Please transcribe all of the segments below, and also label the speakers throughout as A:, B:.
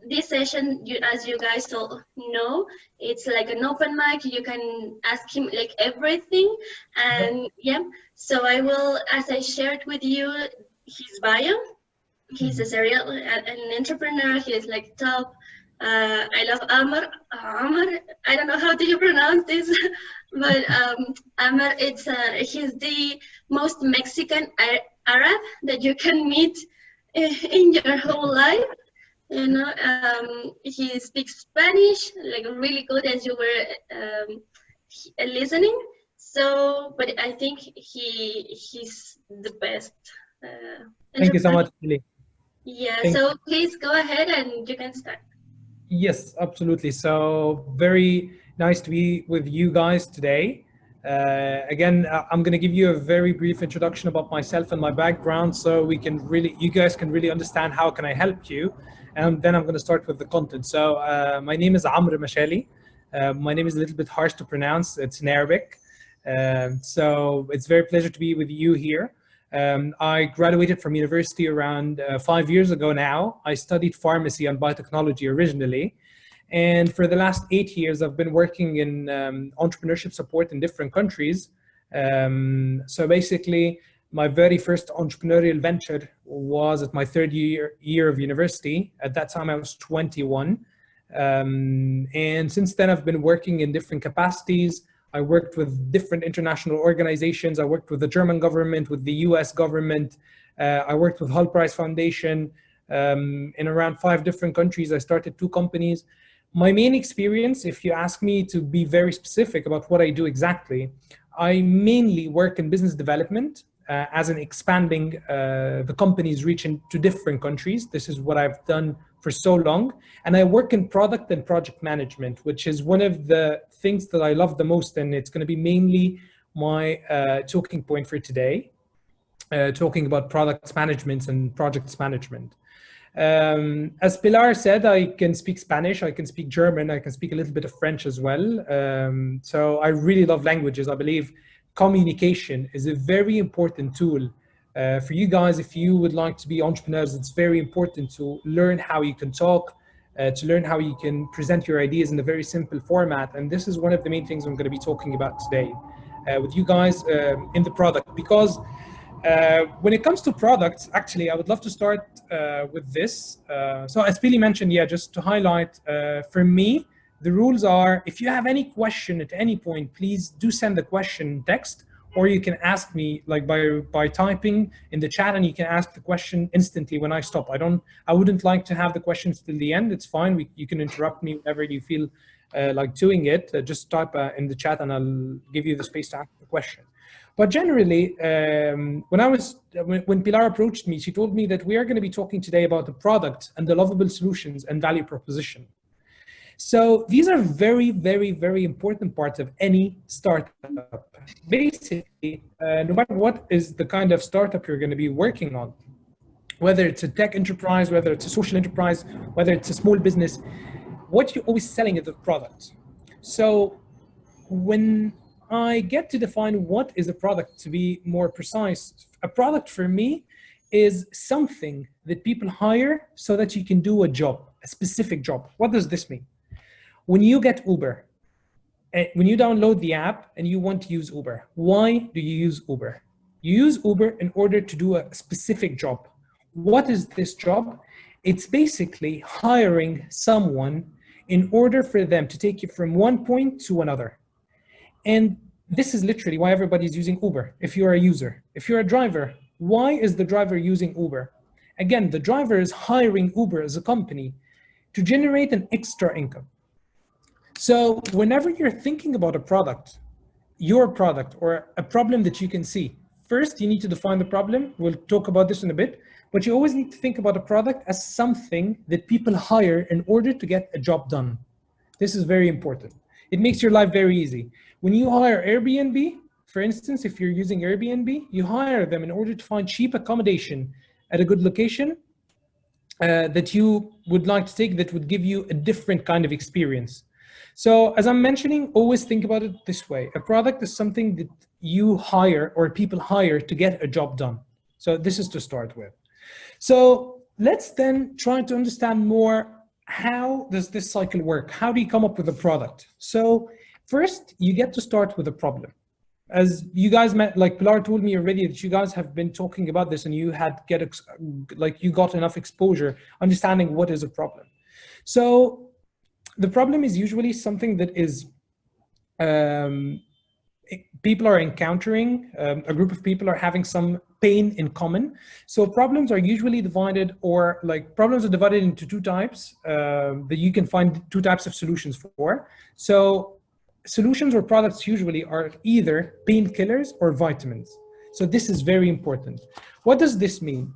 A: this session, as you guys all know, it's like an open mic. You can ask him like everything, and yeah. So I will, as I shared with you his bio. He's a serial an entrepreneur. He's like top. I love Amr. Amr. I don't know how do you pronounce this, but Amr. He's the most Mexican Arab that you can meet in your whole life. You know, he speaks Spanish like really good as you were listening. So, but I think he's the best.
B: Thank you so much, Lily.
A: Yeah, so please go ahead and you can start.
B: Yes, absolutely. So very nice to be with you guys today. Again, I'm going to give you a very brief introduction about myself and my background so you guys can really understand how can I help you. And then I'm going to start with the content. So my name is Amr Mashaly. My name is a little bit harsh to pronounce. It's in Arabic. So it's a very pleasure to be with you here. I graduated from university around 5 years ago now. I studied pharmacy and biotechnology originally. And for the last 8 years, I've been working in entrepreneurship support in different countries. So basically, my very first entrepreneurial venture was at my third year of university. At that time, I was 21. And since then, I've been working in different capacities. I worked with different international organizations. I worked with the German government, with the US government. I worked with Hull Price Foundation in around 5 different countries. I started 2 companies. My main experience, if you ask me to be very specific about what I do exactly, I mainly work in business development as in expanding the company's reach into different countries. This is what I've done for so long. And I work in product and project management, which is one of the things that I love the most. And it's going to be mainly my talking point for today, talking about products management and projects management. As Pilar said, I can speak Spanish, I can speak German, I can speak a little bit of French as well. So I really love languages. I believe communication is a very important tool for you guys. If you would like to be entrepreneurs, it's very important to learn how you can talk, to learn how you can present your ideas in a very simple format. And this is one of the main things I'm going to be talking about today with you guys in the product. Because when it comes to products, actually, I would love to start with this. So as Billy mentioned, yeah, just to highlight, for me, the rules are, if you have any question at any point, please do send the question in text, or you can ask me like by typing in the chat, and you can ask the question instantly when I stop. I wouldn't like to have the questions till the end. It's fine. You can interrupt me whenever you feel like doing it. Just type in the chat and I'll give you the space to ask the question. But generally, when Pilar approached me, she told me that we are going to be talking today about the product and the lovable solutions and value proposition. So these are very, very, very important parts of any startup. Basically, no matter what is the kind of startup you're going to be working on, whether it's a tech enterprise, whether it's a social enterprise, whether it's a small business, what you're always selling is the product. So when I get to define what is a product, to be more precise, a product for me is something that people hire so that you can do a job, a specific job. What does this mean? When you get Uber, when you download the app and you want to use Uber, why do you use Uber? You use Uber in order to do a specific job. What is this job? It's basically hiring someone in order for them to take you from one point to another. And this is literally why everybody's using Uber. If you're a user, if you're a driver, why is the driver using Uber? Again, the driver is hiring Uber as a company to generate an extra income. So whenever you're thinking about a product, your product or a problem that you can see, first you need to define the problem. We'll talk about this in a bit, but you always need to think about a product as something that people hire in order to get a job done. This is very important. It makes your life very easy. When you hire Airbnb, for instance, if you're using Airbnb, you hire them in order to find cheap accommodation at a good location that you would like to take that would give you a different kind of experience. So as I'm mentioning, always think about it this way. A product is something that you hire or people hire to get a job done. So this is to start with. So let's then try to understand more how does this cycle work? How do you come up with a product? So first, you get to start with a problem. As you guys met, like Pilar told me already that you guys have been talking about this and you had you got enough exposure, understanding what is a problem. So the problem is usually something that is people are encountering, a group of people are having some pain in common. So problems are usually divided, or like problems are divided into two types that you can find two types of solutions for. So solutions or products usually are either painkillers or vitamins. So this is very important. What does this mean?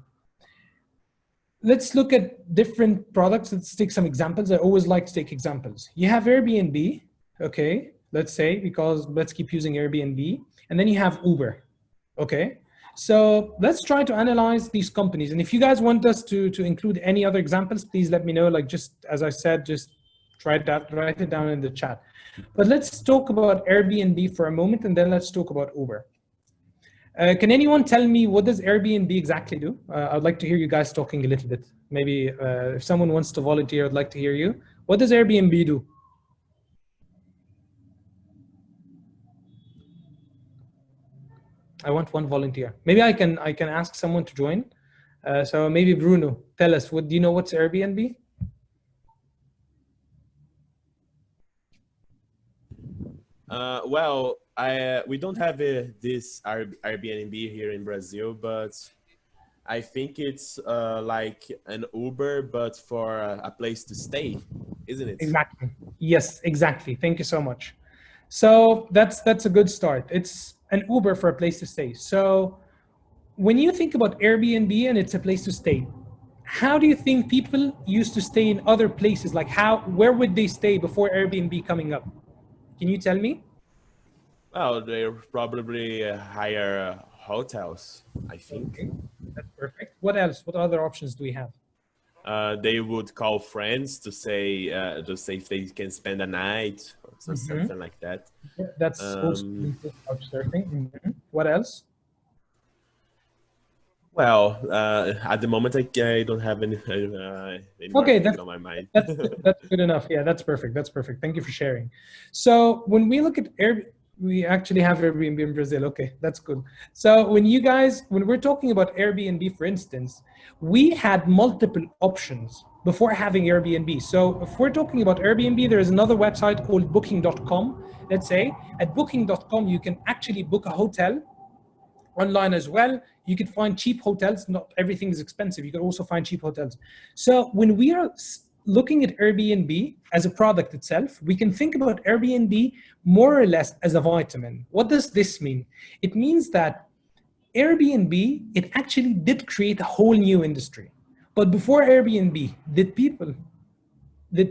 B: Let's look at different products. Let's take some examples. I always like to take examples. You have Airbnb, okay, let's say, because let's keep using Airbnb. And then you have Uber, okay? So let's try to analyze these companies. And if you guys want us to include any other examples, please let me know. Like, just as I said, just write it down in the chat. But let's talk about Airbnb for a moment, and then let's talk about Uber. Can anyone tell me what does Airbnb exactly do? I'd like to hear you guys talking a little bit. Maybe if someone wants to volunteer, I'd like to hear you. What does Airbnb do? I want one volunteer. Maybe I can ask someone to join. So maybe Bruno, tell us, do you know what's Airbnb?
C: Well, we don't have this Airbnb here in Brazil, but I think it's like an Uber, but for a place to stay, isn't it?
B: Exactly. Yes, exactly. Thank you so much. So that's a good start. It's an Uber for a place to stay. So when you think about Airbnb and it's a place to stay, how do you think people used to stay in other places? Like where would they stay before Airbnb coming up? Can you tell me?
C: Well, they probably hire hotels, I think.
B: Okay, that's perfect. What else? What other options do we have?
C: They would call friends to say if they can spend a night or something like that.
B: That's also couchsurfing. What else?
C: Well, at the moment, I don't have any more things on my mind.
B: That's good enough. Yeah, that's perfect. That's perfect. Thank you for sharing. So when we look at we actually have Airbnb in Brazil. Okay, that's good. So when we're talking about Airbnb, for instance, we had multiple options before having Airbnb. So if we're talking about Airbnb, there is another website called booking.com. Let's say at booking.com, you can actually book a hotel online as well. You can find cheap hotels. Not everything is expensive. You can also find cheap hotels. So when we are looking at Airbnb as a product itself, we can think about Airbnb more or less as a vitamin. What does this mean? It means that Airbnb, it actually did create a whole new industry. But before Airbnb, did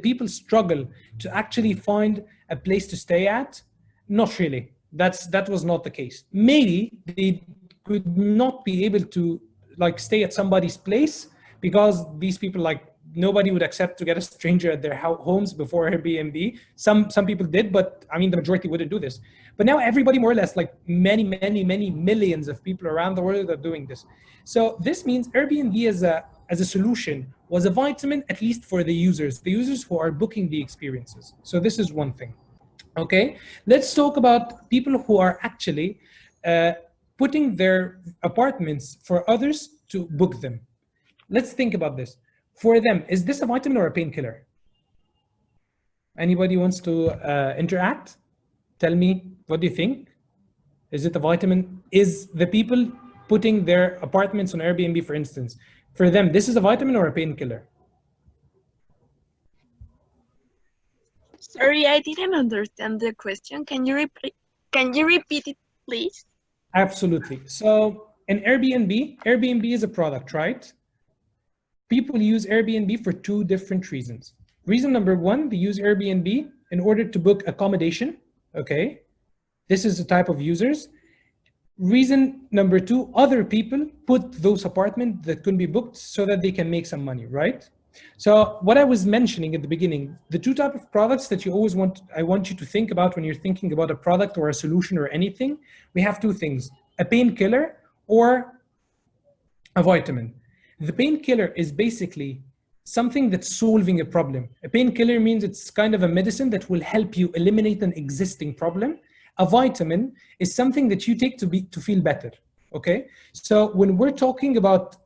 B: people struggle to actually find a place to stay at? Not really. That was not the case. Maybe they could not be able to stay at somebody's place because these people nobody would accept to get a stranger at their homes before Airbnb. Some people did, but I mean the majority wouldn't do this. But now everybody more or less, many millions of people around the world are doing this. So this means Airbnb as a solution was a vitamin, at least for the users who are booking the experiences. So this is one thing. Okay, let's talk about people who are actually putting their apartments for others to book them. Let's think about this. For them, is this a vitamin or a painkiller? Anybody wants to interact? Tell me, what do you think? Is it a vitamin? Is the people putting their apartments on Airbnb, for instance, for them, this is a vitamin or a painkiller?
D: Sorry, I didn't understand the question. Can you repeat it, please?
B: Absolutely. So in Airbnb is a product, right? People use Airbnb for two different reasons. Reason number one, they use Airbnb in order to book accommodation. Okay, this is the type of users. Reason number two, other people put those apartments that could be booked so that they can make some money, right? So what I was mentioning at the beginning, the two type of products that I want you to think about when you're thinking about a product or a solution or anything, we have two things, a painkiller or a vitamin. The painkiller is basically something that's solving a problem. A painkiller means it's kind of a medicine that will help you eliminate an existing problem. A vitamin is something that you take to feel better, okay? So when we're talking about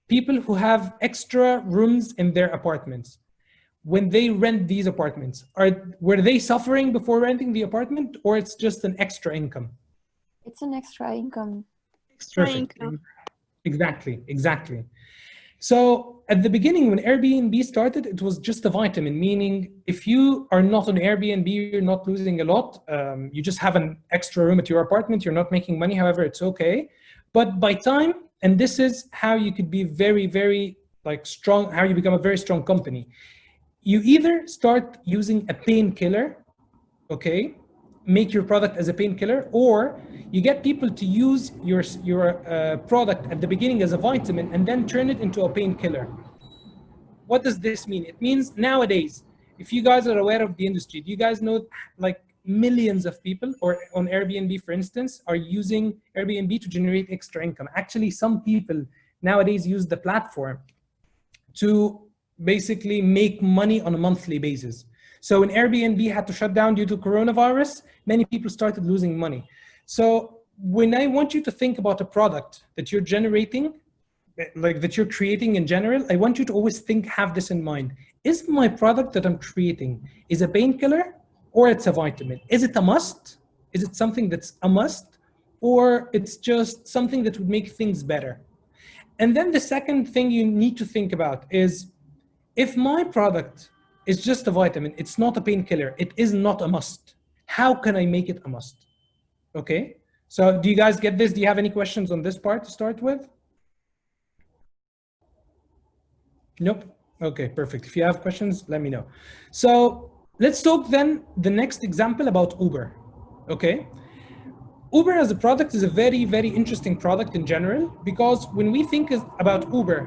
B: people who have extra rooms in their apartments, when they rent these apartments, were they suffering before renting the apartment, or it's just an extra income?
E: It's an extra income.
D: Extra
B: Perfect.
D: income.
B: Exactly. So at the beginning, when Airbnb started, it was just a vitamin, meaning if you are not on Airbnb, you're not losing a lot. You just have an extra room at your apartment. You're not making money. However, it's okay. But by time, and this is how you could be very, very like strong, how you become a very strong company. You either start using a painkiller, okay? Make your product as a painkiller, or you get people to use your product at the beginning as a vitamin and then turn it into a painkiller. What does this mean? It means nowadays, if you guys are aware of the industry, do you guys know like millions of people, or on Airbnb, for instance, are using Airbnb to generate extra income? Actually, some people nowadays use the platform to basically make money on a monthly basis. So when Airbnb had to shut down due to coronavirus, many people started losing money. So when I want you to think about a product that you're generating, like that you're creating in general, I want you to always have this in mind. Is my product that I'm creating is a painkiller or it's a vitamin? Is it a must? Is it something that's a must? Or it's just something that would make things better? And then the second thing you need to think about is, if my product is just a vitamin, it's not a painkiller, it is not a must, how can I make it a must? Okay, so do you guys get this? Do you have any questions on this part to start with? Nope. Okay, perfect. If you have questions, let me know. So let's talk then the next example about Uber. Okay. Uber as a product is a very, very interesting product in general, because when we think about Uber,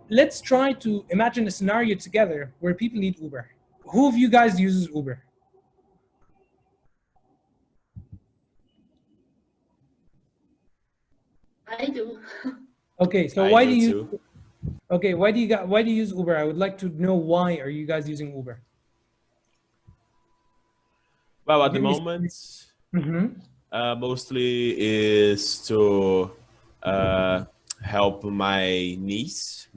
B: let's try to imagine a scenario together where people need Uber. Who of you guys uses Uber?
A: I do.
B: Okay, so why do you? Okay, why do you use Uber? I would like to know, why are you guys using Uber?
C: Well, at the moment, mostly is to help my niece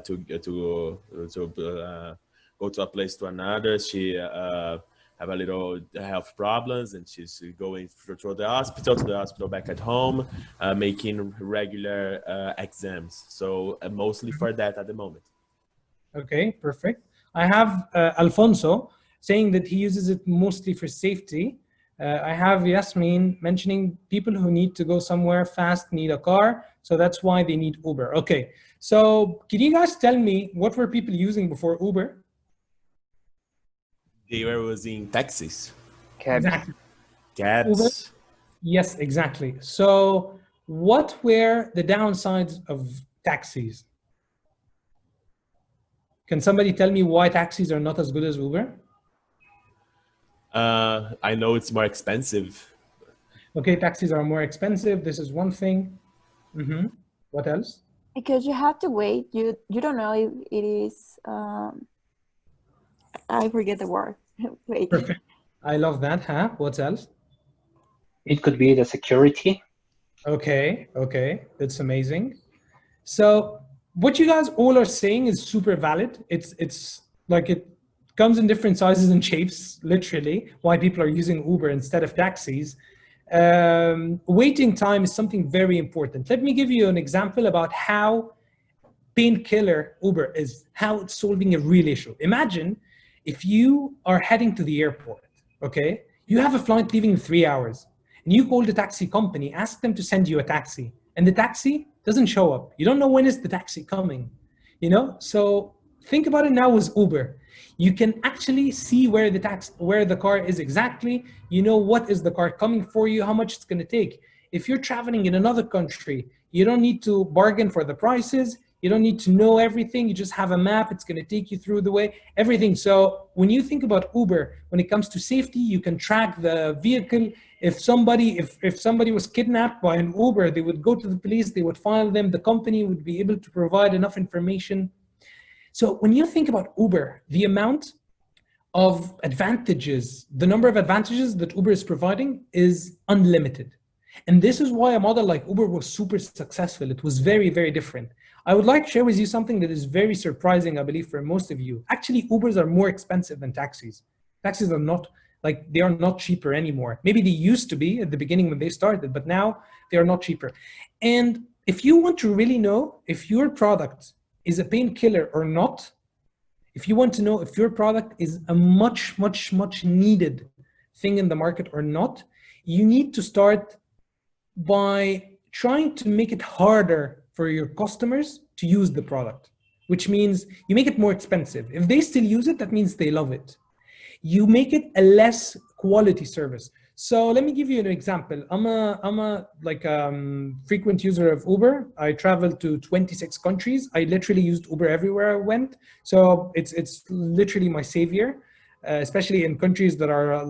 C: to go to a place to another. She have a little health problems, and she's going to the hospital, back at home, making regular exams. So mostly for that at the moment.
B: Okay, perfect. I have Alfonso saying that he uses it mostly for safety. I have Yasmin mentioning people who need to go somewhere fast need a car, so that's why they need Uber. Okay, so can you guys tell me what were people using before Uber?
C: They were using taxis.
F: Cabs.
B: Exactly.
C: Cabs.
B: Uber? Yes, exactly. So what were the downsides of taxis? Can somebody tell me why taxis are not as good as Uber?
C: I know it's more expensive.
B: Okay, taxis are more expensive. This is one thing. What else?
E: Because you have to wait. You don't know if it is. I forget the word. Wait.
B: Perfect. I love that. Huh? What else?
F: It could be the security.
B: Okay. That's amazing. So what you guys all are saying is super valid. It's like it comes in different sizes and shapes, literally, why people are using Uber instead of taxis. Waiting time is something very important. Let me give you an example about how painkiller Uber is, how it's solving a real issue. Imagine if you are heading to the airport, okay? You have a flight leaving in 3 hours, and you call the taxi company, ask them to send you a taxi, and the taxi doesn't show up. You don't know when is the taxi coming, you know? So think about it now with Uber. You can actually see where the car is exactly. You know what is the car coming for you, how much it's going to take. If you're traveling in another country, you don't need to bargain for the prices. You don't need to know everything. You just have a map. It's going to take you through the way, everything. So when you think about Uber, when it comes to safety, you can track the vehicle. If somebody was kidnapped by an Uber, they would go to the police, they would file them. The company would be able to provide enough information. So when you think about Uber, the amount of advantages, the number of advantages that Uber is providing is unlimited. And this is why a model like Uber was super successful. It was very, very different. I would like to share with you something that is very surprising, I believe, for most of you. Actually, Ubers are more expensive than taxis. Taxis are not, like, they are not cheaper anymore. Maybe they used to be at the beginning when they started, but now they are not cheaper. And if you want to really know if your product is a painkiller or not, if you want to know if your product is a much, much, much needed thing in the market or not, you need to start by trying to make it harder for your customers to use the product, which means you make it more expensive. If they still use it, that means they love it. You make it a less quality service. So let me give you an example. I'm a frequent user of Uber. I traveled to 26 countries. I literally used Uber everywhere I went. So it's literally my savior, especially in countries that are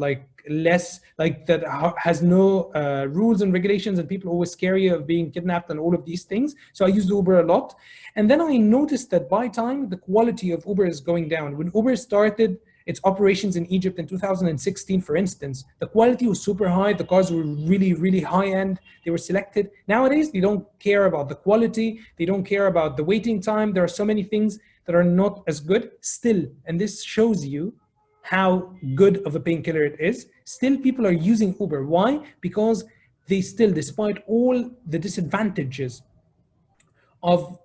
B: less, that has no rules and regulations, and people always scare you of being kidnapped and all of these things. So I used Uber a lot. And then I noticed that by time, the quality of Uber is going down. When Uber started its operations in Egypt in 2016, for instance, the quality was super high. The cars were really, really high end. They were selected. Nowadays, they don't care about the quality. They don't care about the waiting time. There are so many things that are not as good still. And this shows you how good of a painkiller it is. Still, people are using Uber. Why? Because they still, despite all the disadvantages of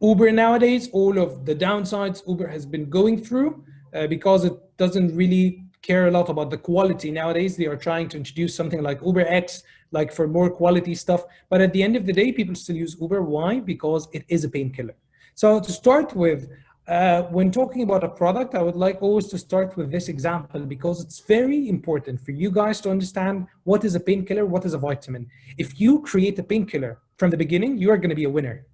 B: Uber nowadays, all of the downsides Uber has been going through, because it doesn't really care a lot about the quality. Nowadays, they are trying to introduce something like Uber X, like for more quality stuff. But at the end of the day, people still use Uber. Why? Because it is a painkiller. So to start with, when talking about a product, I would like always to start with this example, because it's very important for you guys to understand what is a painkiller, what is a vitamin. If you create a painkiller from the beginning, you are going to be a winner.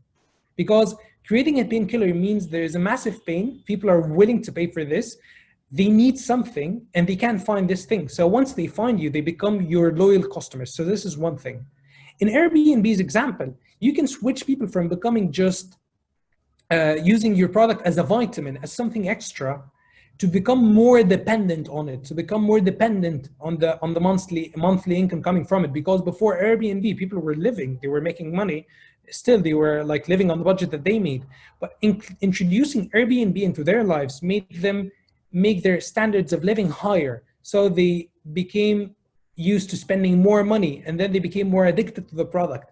B: Because creating a painkiller means there is a massive pain. People are willing to pay for this. They need something and they can't find this thing. So once they find you, they become your loyal customers. So this is one thing. In Airbnb's example, you can switch people from becoming just using your product as a vitamin, as something extra, to become more dependent on it, to become more dependent on the monthly income coming from it. Because before Airbnb, people were living, they were making money. Still, they were living on the budget that they made. But introducing Airbnb into their lives made them make their standards of living higher. So they became used to spending more money, and then they became more addicted to the product.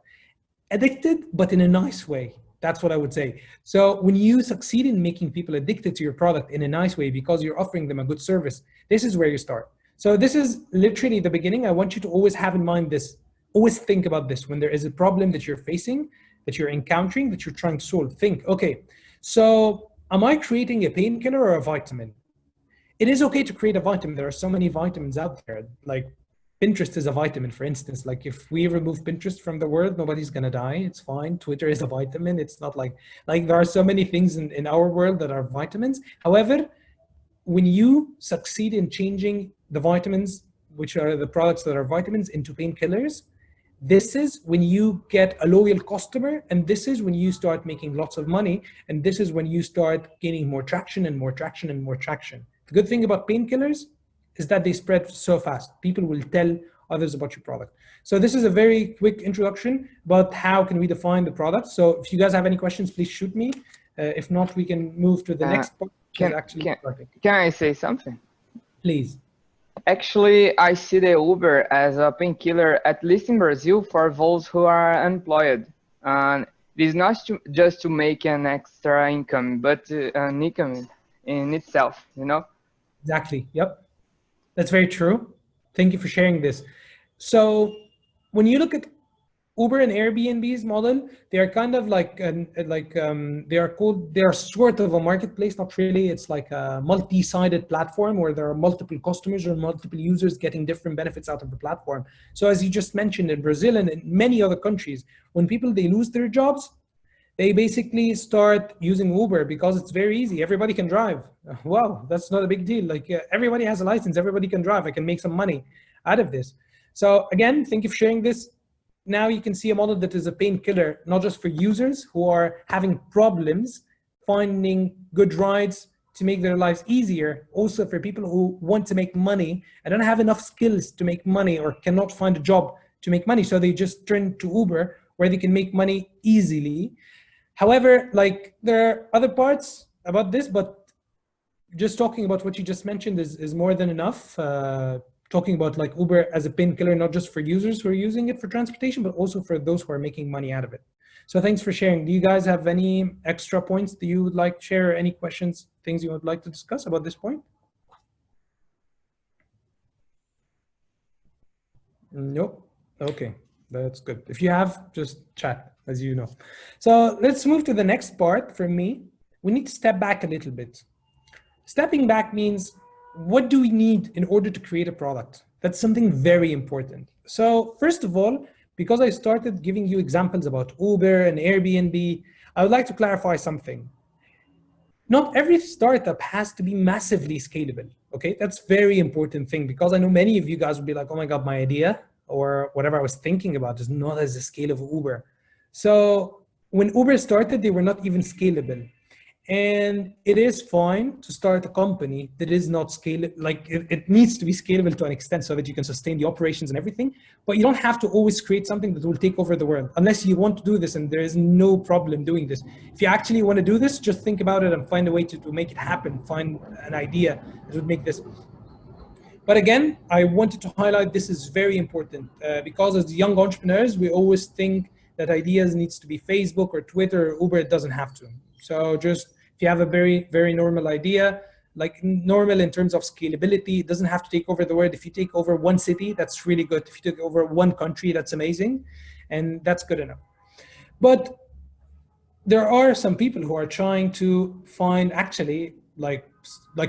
B: Addicted, but in a nice way. That's what I would say. So when you succeed in making people addicted to your product in a nice way because you're offering them a good service, this is where you start. So this is literally the beginning. I want you to always have in mind this. Always think about this. When there is a problem that you're facing, that you're encountering, that you're trying to solve, think, okay, so am I creating a painkiller or a vitamin? It is okay to create a vitamin. There are so many vitamins out there. Like Pinterest is a vitamin, for instance. Like if we remove Pinterest from the world, nobody's gonna die. It's fine. Twitter is a vitamin. It's not like there are so many things in our world that are vitamins. However, when you succeed in changing the vitamins, which are the products that are vitamins, into painkillers, this is when you get a loyal customer, and this is when you start making lots of money, and this is when you start gaining more traction and more traction and more traction. The good thing about painkillers is that they spread so fast. People will tell others about your product. So this is a very quick introduction about how can we define the product. So if you guys have any questions, please shoot me. If not, we can move to the next part.
G: Can I say something?
B: Please.
G: Actually, I see the Uber as a painkiller, at least in Brazil, for those who are unemployed. And it is not just to make an extra income, but an income in itself, you know?
B: Exactly. Yep. That's very true. Thank you for sharing this. So when you look at Uber and Airbnb's model, they are kind of they are sort of a marketplace, not really. It's like a multi-sided platform where there are multiple customers or multiple users getting different benefits out of the platform. So as you just mentioned, in Brazil and in many other countries, when people, they lose their jobs, they basically start using Uber because it's very easy. Everybody can drive. Wow, that's not a big deal. Everybody has a license, everybody can drive. I can make some money out of this. So again, thank you for sharing this. Now you can see a model that is a painkiller, not just for users who are having problems finding good rides to make their lives easier, also for people who want to make money and don't have enough skills to make money or cannot find a job to make money. So they just turn to Uber where they can make money easily. However, like there are other parts about this, but just talking about what you just mentioned is more than enough. Talking about like Uber as a painkiller, not just for users who are using it for transportation, but also for those who are making money out of it. So thanks for sharing. Do you guys have any extra points that you would like to share, or any questions, things you would like to discuss about this point? Nope. Okay, that's good. If you have, just chat, as you know. So let's move to the next part. For me, we need to step back a little bit. Stepping back means, what do we need in order to create a product? That's something very important. So first of all, because I started giving you examples about Uber and Airbnb, I would like to clarify something. Not every startup has to be massively scalable, okay? That's very important thing, because I know many of you guys will be like, oh my God, my idea or whatever I was thinking about is not as the scale of Uber. So when Uber started, they were not even scalable. And it is fine to start a company that is not scalable. Like it needs to be scalable to an extent so that you can sustain the operations and everything, but you don't have to always create something that will take over the world unless you want to do this, and there is no problem doing this. If you actually want to do this, just think about it and find a way to make it happen, find an idea that would make this. But again, I wanted to highlight this is very important because as young entrepreneurs, we always think that ideas needs to be Facebook or Twitter or Uber. It doesn't have to. So just if you have a very, very normal idea, like normal in terms of scalability, it doesn't have to take over the world. If you take over one city, that's really good. If you take over one country, that's amazing. And that's good enough. But there are some people who are trying to find actually like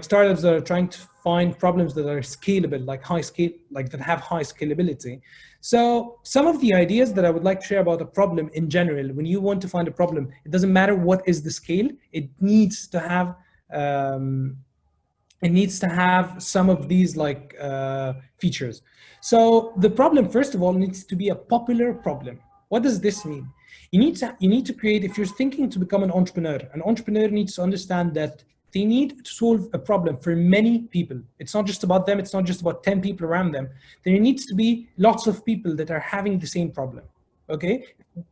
B: startups that are trying to find problems that are scalable, like high scale, like that have high scalability. So some of the ideas that I would like to share about a problem in general, when you want to find a problem, it doesn't matter what is the scale, it needs to have some of these like features. So the problem, first of all, needs to be a popular problem. What does this mean? You need to create, if you're thinking to become an entrepreneur needs to understand that they need to solve a problem for many people. It's not just about them. It's not just about 10 people around them. There needs to be lots of people that are having the same problem, okay?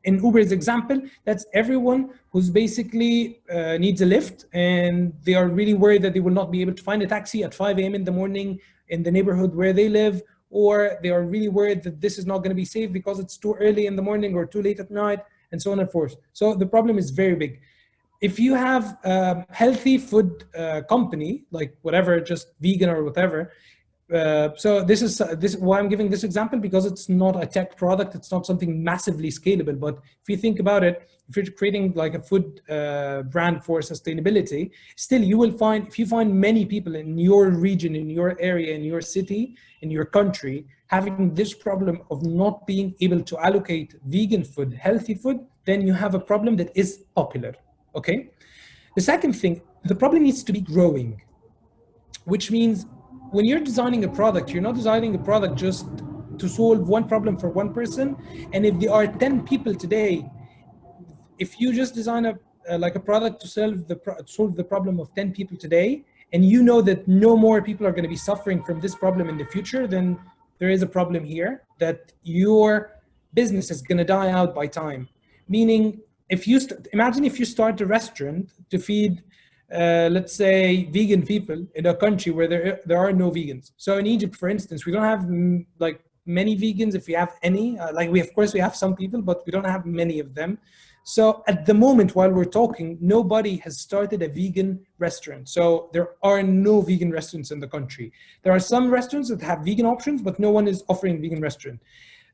B: In Uber's example, that's everyone who's basically needs a lift, and they are really worried that they will not be able to find a taxi at 5 a.m. in the morning in the neighborhood where they live, or they are really worried that this is not going to be safe because it's too early in the morning or too late at night, and so on and forth. So the problem is very big. If you have a healthy food company, like whatever, just vegan or whatever, so this is why I'm giving this example, because it's not a tech product, it's not something massively scalable. But if you think about it, if you're creating like a food brand for sustainability, still you will find, if you find many people in your region, in your area, in your city, in your country, having this problem of not being able to allocate vegan food, healthy food, then you have a problem that is popular. Okay. The second thing, the problem needs to be growing, which means when you're designing a product, you're not designing a product just to solve one problem for one person. And if there are 10 people today, if you just design a product to solve the problem of 10 people today, and you know that no more people are going to be suffering from this problem in the future, then there is a problem here that your business is going to die out by time. Meaning, if you imagine if you start a restaurant to feed, let's say, vegan people in a country where there are no vegans. So in Egypt, for instance, we don't have like many vegans, if we have any. Of course we have some people, but we don't have many of them. So at the moment, while we're talking, nobody has started a vegan restaurant. So there are no vegan restaurants in the country. There are some restaurants that have vegan options, but no one is offering vegan restaurant.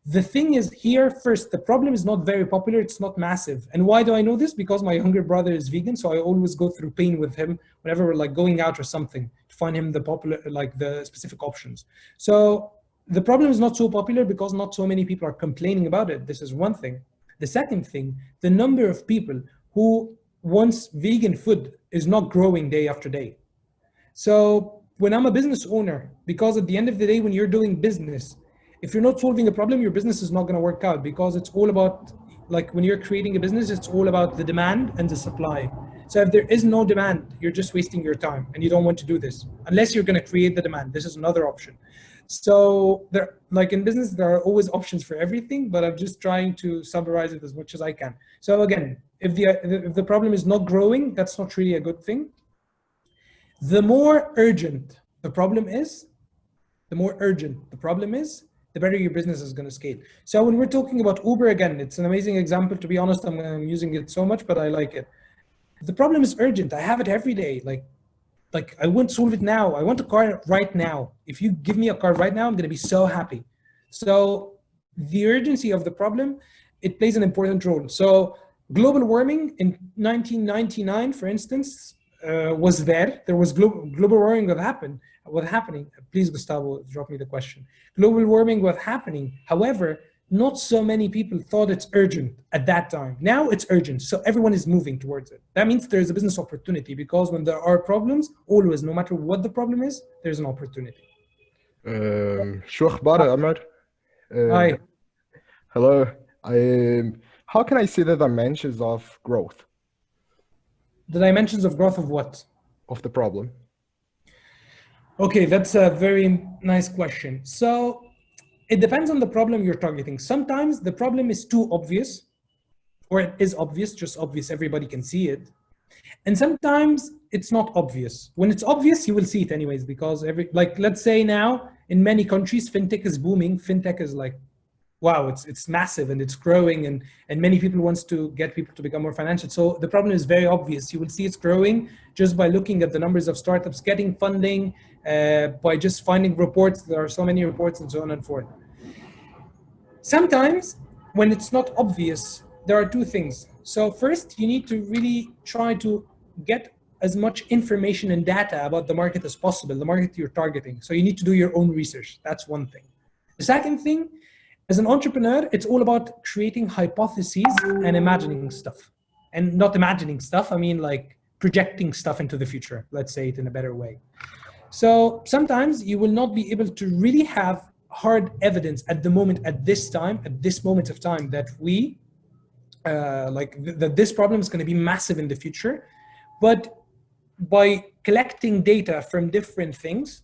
B: The thing is here, first, the problem is not very popular. It's not massive. And why do I know this? Because my younger brother is vegan. So I always go through pain with him whenever we're like going out or something to find him the specific options. So the problem is not so popular because not so many people are complaining about it. This is one thing. The second thing, the number of people who wants vegan food is not growing day after day. So when I'm a business owner, because at the end of the day, when you're doing business, if you're not solving a problem, your business is not going to work out, because it's all about, like when you're creating a business, it's all about the demand and the supply. So if there is no demand, you're just wasting your time and you don't want to do this unless you're going to create the demand. This is another option. So there, like in business, there are always options for everything, but I'm just trying to summarize it as much as I can. So again, if the problem is not growing, that's not really a good thing. The more urgent the problem is, the better your business is going to scale. So when we're talking about Uber, again, it's an amazing example. To be honest, I'm using it so much, but I like it. The problem is urgent. I have it every day. Like I want to solve it now. I want a car right now. If you give me a car right now, I'm going to be so happy. So the urgency of the problem, it plays an important role. So global warming in 1999, for instance, was there. There was global warming was happening. Please, Gustavo, drop me the question. Global warming was happening. However, not so many people thought it's urgent at that time. Now it's urgent, so everyone is moving towards it. That means there's a business opportunity, because when there are problems, always, no matter what the problem is, there's an opportunity.
H: شو أخبارك Amr?
B: Hi.
H: Hello. How can I see the dimensions of growth?
B: The dimensions of growth of what?
H: Of the problem.
B: Okay, that's a very nice question. So it depends on the problem you're targeting. Sometimes the problem is too obvious, or it is obvious, just obvious, everybody can see it. And sometimes it's not obvious. When it's obvious, you will see it anyways, because like, let's say now in many countries, fintech is booming. Fintech is like, wow, it's massive and it's growing, and many people wants to get people to become more financial. So the problem is very obvious. You will see it's growing just by looking at the numbers of startups getting funding, by just finding reports. There are so many reports and so on and forth. Sometimes when it's not obvious, there are two things. So first, you need to really try to get as much information and data about the market as possible, the market you're targeting. So you need to do your own research. That's one thing. The second thing, as an entrepreneur, it's all about creating hypotheses and imagining stuff. And not imagining stuff, I mean like projecting stuff into the future, let's say it in a better way. So sometimes you will not be able to really have hard evidence at the moment, at this moment of time, that we, that this problem is going to be massive in the future. But by collecting data from different things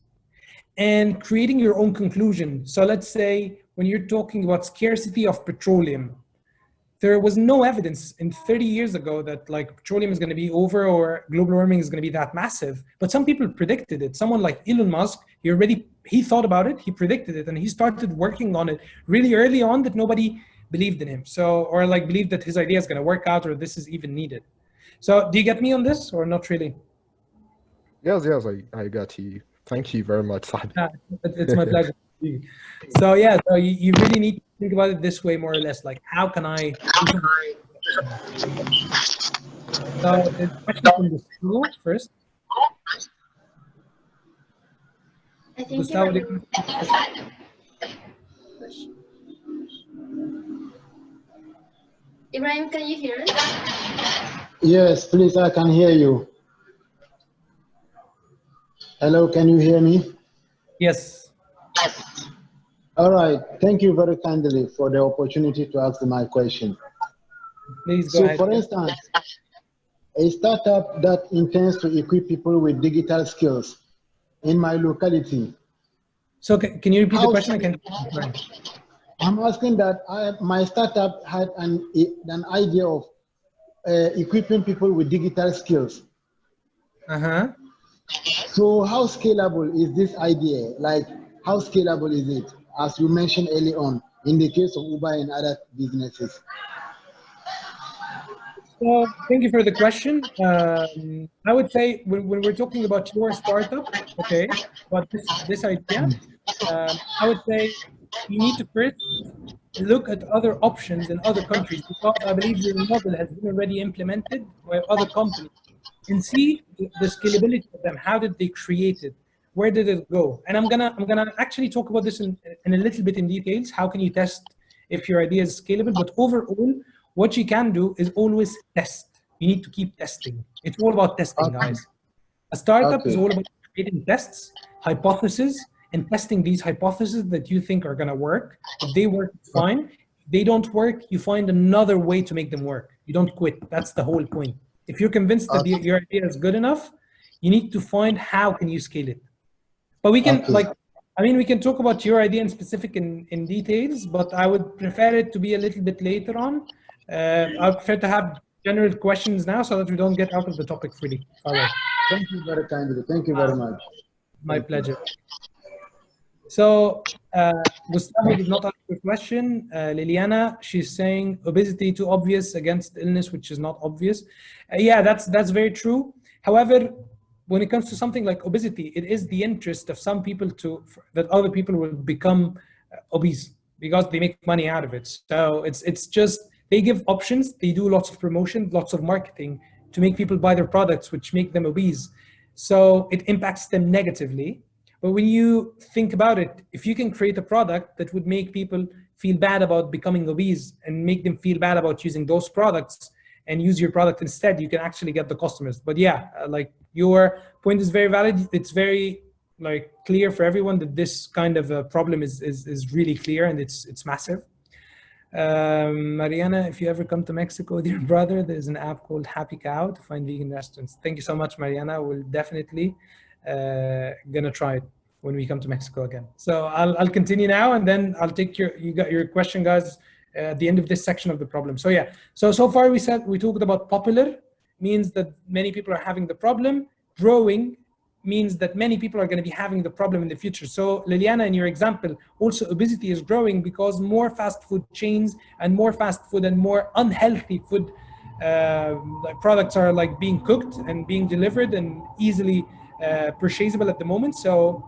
B: and creating your own conclusion. So let's say when you're talking about scarcity of petroleum, there was no evidence in 30 years ago that like petroleum is going to be over or global warming is going to be that massive. But some people predicted it. Someone like Elon Musk, he thought about it, he predicted it, and he started working on it really early on that nobody believed in him. So, or like believed that his idea is going to work out or this is even needed. So do you get me on this or not really?
H: Yes, I got you. Thank you very much, Saad.
B: It's my pleasure. So yeah, so you really need to think about it this way, more or less, like how can I so the question from the school first.
A: I think
B: Gustavo,
A: Ibrahim, can you hear us?
I: Yes, please, I can hear you. Hello, can you hear me?
B: Yes.
I: All right, thank you very kindly for the opportunity to ask my question.
B: Please go ahead.
I: So for instance, a startup that intends to equip people with digital skills in my locality.
B: So can you repeat the question?
I: I'm asking that my startup had an idea of equipping people with digital skills.
B: Uh-huh.
I: So how scalable is this idea? Like, how scalable is it? As you mentioned early on, in the case of Uber and other businesses.
B: So thank you for the question. I would say when we're talking about your startup, okay, about this idea, I would say you need to first look at other options in other countries, because I believe your model has been already implemented by other companies, and see the scalability of them. How did they create it? Where did it go? And I'm gonna actually talk about this in a little bit in details. How can you test if your idea is scalable? But overall, what you can do is always test. You need to keep testing. It's all about testing, guys. A startup is all about creating tests, hypotheses, and testing these hypotheses that you think are gonna work. If they work, fine. If they don't work, you find another way to make them work. You don't quit. That's the whole point. If you're convinced that
I: Okay.
B: your idea is good enough, you need to find how can you scale it. But we can
I: Okay.
B: we can talk about your idea in specific in details, but I would prefer it to be a little bit later on. I prefer to have general questions now so that we don't get out of the topic fully.
I: Thank you very kindly. Thank you very much.
B: My pleasure. So Gustavo did not ask the question. Liliana, she's saying obesity too obvious against illness, which is not obvious. Yeah, that's very true. However, when it comes to something like obesity, it is the interest of some people that other people will become obese because they make money out of it. So it's just, they give options, they do lots of promotion, lots of marketing to make people buy their products, which make them obese. So it impacts them negatively. But when you think about it, if you can create a product that would make people feel bad about becoming obese and make them feel bad about using those products and use your product instead, you can actually get the customers. But yeah, like your point is very valid. It's very like clear for everyone that this kind of a problem is really clear and it's massive. Mariana, if you ever come to Mexico with your brother, there's an app called Happy Cow to find vegan restaurants. Thank you so much, Mariana. We'll definitely gonna try it when we come to Mexico again. So I'll continue now, and then I'll take you got your question, guys, at the end of this section of the problem. So yeah, so far we talked about popular, means that many people are having the problem. Growing means that many people are going to be having the problem in the future. So Liliana, in your example, also obesity is growing because more fast food chains and more fast food and more unhealthy food products are like being cooked and being delivered and easily purchasable at the moment. So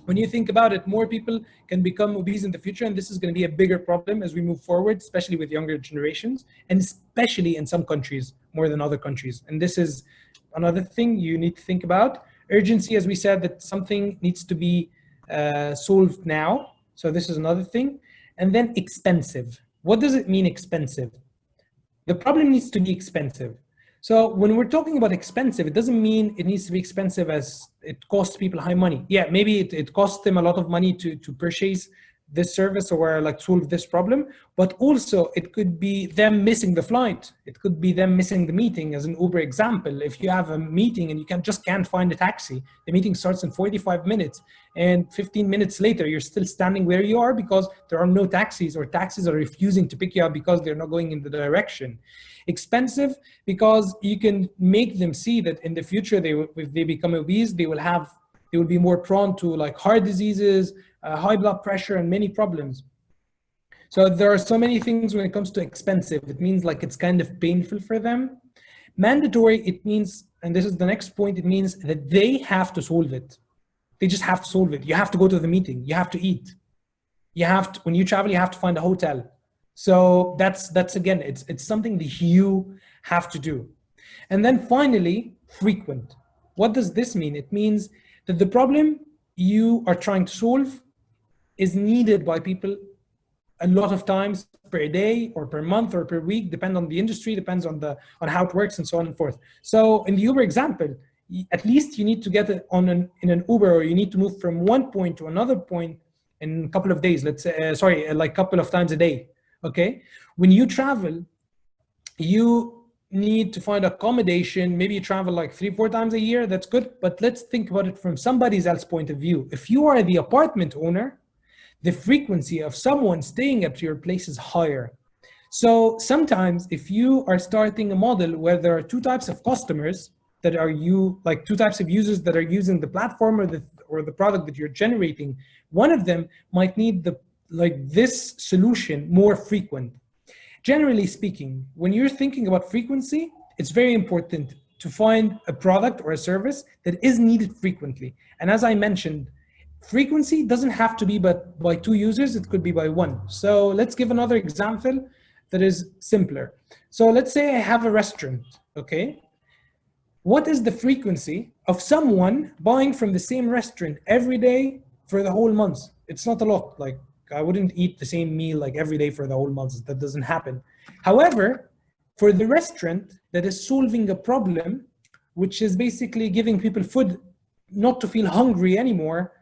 B: when you think about it, more people can become obese in the future, and this is going to be a bigger problem as we move forward, especially with younger generations, and especially in some countries more than other countries. And this is another thing you need to think about. Urgency, as we said, that something needs to be solved now. So this is another thing. And then expensive. What does it mean, expensive? The problem needs to be expensive. So when we're talking about expensive, it doesn't mean it needs to be expensive as it costs people high money. Yeah, maybe it costs them a lot of money to purchase this service or like solve this problem, but also it could be them missing the flight. It could be them missing the meeting, as an Uber example. If you have a meeting and you just can't find a taxi, the meeting starts in 45 minutes and 15 minutes later, you're still standing where you are because there are no taxis, or taxis are refusing to pick you up because they're not going in the direction. Expensive because you can make them see that in the future, if they become obese, they will be more prone to like heart diseases, high blood pressure, and many problems. So there are so many things when it comes to expensive. It means like it's kind of painful for them. Mandatory, it means, and this is the next point, it means that they have to solve it. They just have to solve it. You have to go to the meeting. You have to eat. You have to, when you travel, you have to find a hotel. So that's again, it's something that you have to do. And then finally, frequent. What does this mean? It means that the problem you are trying to solve is needed by people a lot of times per day or per month or per week, depend on the industry, depends on how it works and so on and forth. So in the Uber example, at least you need to get it in an Uber, or you need to move from one point to another point in a couple of days, let's say, like a couple of times a day, okay? When you travel, you need to find accommodation. Maybe you travel like 3-4 times a year, that's good, but let's think about it from somebody else's point of view. If you are the apartment owner, the frequency of someone staying at your place is higher. So sometimes if you are starting a model where there are two types of customers that are two types of users that are using the platform or the product that you're generating, one of them might need this solution more frequent. Generally speaking, when you're thinking about frequency, it's very important to find a product or a service that is needed frequently. And as I mentioned, frequency doesn't have to be by 2 users, it could be by 1. So let's give another example that is simpler. So let's say I have a restaurant, okay? What is the frequency of someone buying from the same restaurant every day for the whole month? It's not a lot. Like, I wouldn't eat the same meal like every day for the whole month. That doesn't happen. However, for the restaurant that is solving a problem, which is basically giving people food not to feel hungry anymore,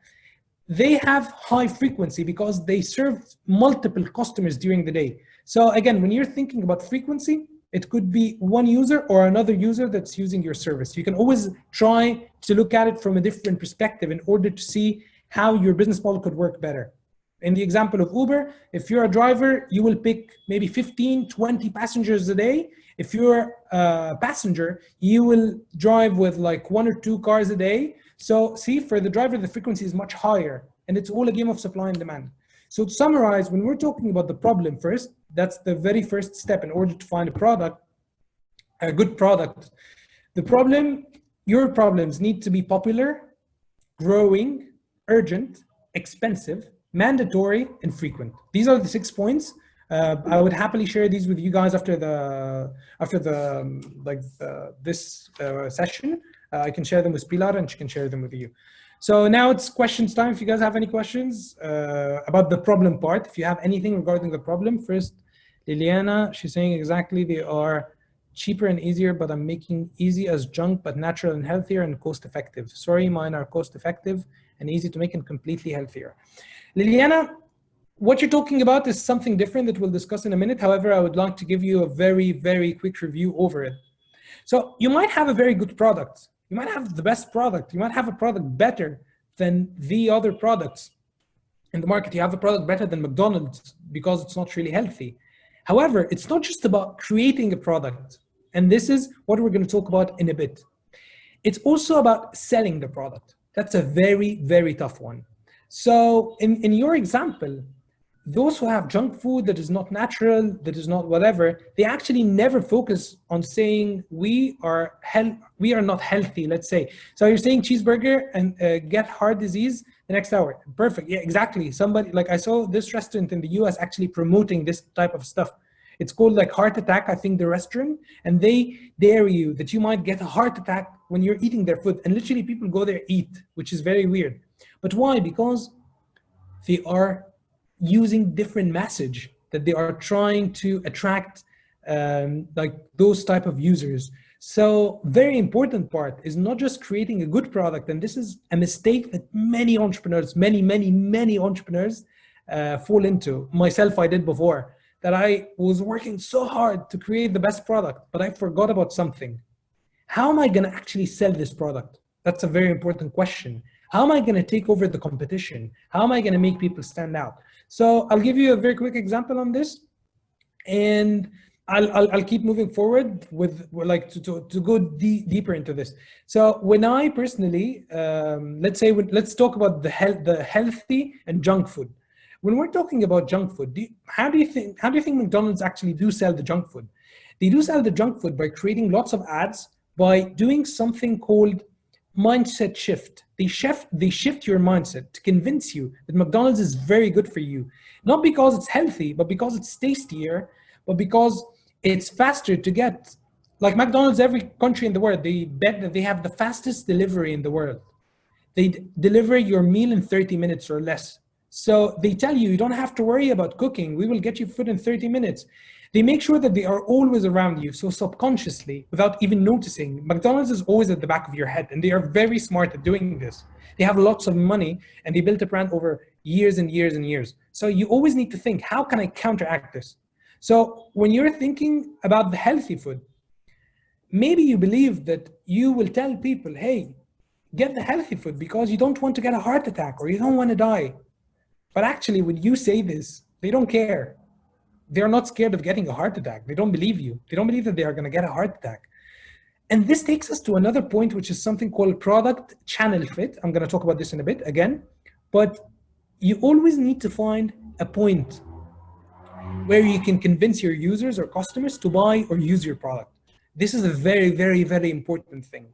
B: they have high frequency because they serve multiple customers during the day. So again, when you're thinking about frequency, It could be one user or another user that's using your service. You can always try to look at it from a different perspective in order to see how your business model could work better. In the example of Uber, if you're a driver, you will pick maybe 15, 20 passengers a day. If you're a passenger, you will drive with like 1 or 2 cars a day. So see, for the driver, the frequency is much higher, and it's all a game of supply and demand. So to summarize, when we're talking about the problem first, that's the very first step in order to find a product, a good product. The problem, your problems need to be popular, growing, urgent, expensive, mandatory, and frequent. These are the 6 points. I would happily share these with you guys after this session. I can share them with Pilar, and she can share them with you. So now it's questions time. If you guys have any questions about the problem part, if you have anything regarding the problem, first, Liliana, she's saying exactly, they are cheaper and easier, but I'm making easy as junk, but natural and healthier and cost effective. Sorry, mine are cost effective and easy to make and completely healthier. Liliana, what you're talking about is something different that we'll discuss in a minute. However, I would like to give you a very, very quick review over it. So you might have a very good product. You might have the best product. You might have a product better than the other products in the market. You have a product better than McDonald's because it's not really healthy. However, it's not just about creating a product. And this is what we're going to talk about in a bit. It's also about selling the product. That's a very, very tough one. So in your example, those who have junk food that is not natural, that is not whatever, they actually never focus on saying we are not healthy, let's say. So you're saying cheeseburger and get heart disease the next hour. Perfect. Yeah, exactly. Somebody, like I saw this restaurant in the US actually promoting this type of stuff. It's called like Heart Attack, I think, the restaurant, and they dare you that you might get a heart attack when you're eating their food. And literally people go there eat, which is very weird. But why? Because they are using different message that they are trying to attract like those type of users. So very important part is not just creating a good product. And this is a mistake that many entrepreneurs, many entrepreneurs fall into. Myself, I did before, that I was working so hard to create the best product, but I forgot about something. How am I going to actually sell this product? That's a very important question. How am I going to take over the competition? How am I going to make people stand out? So I'll give you a very quick example on this, and I'll keep moving forward with like to go deeper into this. So when I personally, let's talk about the healthy and junk food. When we're talking about junk food, how do you think McDonald's actually do sell the junk food? They do sell the junk food by creating lots of ads, by doing something called mindset shift. They shift your mindset to convince you that McDonald's is very good for you. Not because it's healthy, but because it's tastier, but because it's faster to get. Like McDonald's, every country in the world, they bet that they have the fastest delivery in the world. They deliver your meal in 30 minutes or less. So they tell you, you don't have to worry about cooking. We will get you food in 30 minutes. They make sure that they are always around you. So subconsciously, without even noticing, McDonald's is always at the back of your head. And they are very smart at doing this. They have lots of money and they built a brand over years and years and years. So you always need to think, how can I counteract this? So when you're thinking about the healthy food, maybe you believe that you will tell people, hey, get the healthy food because you don't want to get a heart attack or you don't want to die. But actually, when you say this, they don't care. They're not scared of getting a heart attack. They don't believe you. They don't believe that they are going to get a heart attack. And this takes us to another point, which is something called product channel fit. I'm going to talk about this in a bit again. But you always need to find a point where you can convince your users or customers to buy or use your product. This is a very, very, very important thing.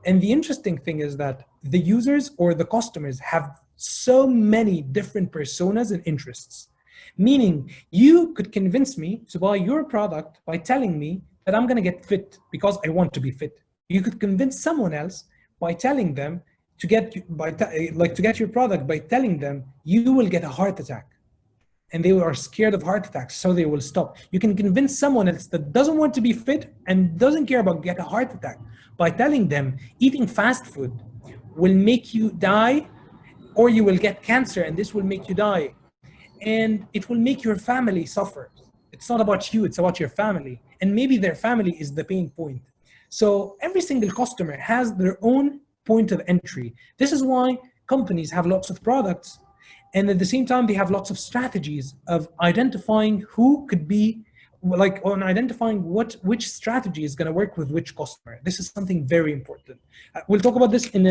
B: And the interesting thing is that the users or the customers have so many different personas and interests. Meaning you could convince me to buy your product by telling me that I'm going to get fit because I want to be fit. You could convince someone else by telling them to get your product by telling them you will get a heart attack. And they are scared of heart attacks, so they will stop. You can convince someone else that doesn't want to be fit and doesn't care about get a heart attack by telling them eating fast food will make you die, or you will get cancer and this will make you die. And it will make your family suffer. It's not about you, it's about your family. And maybe their family is the pain point. So every single customer has their own point of entry. This is why companies have lots of products, and at the same time, they have lots of strategies of identifying who could be, like, on identifying which strategy is going to work with which customer. This is something very important. We'll talk about this in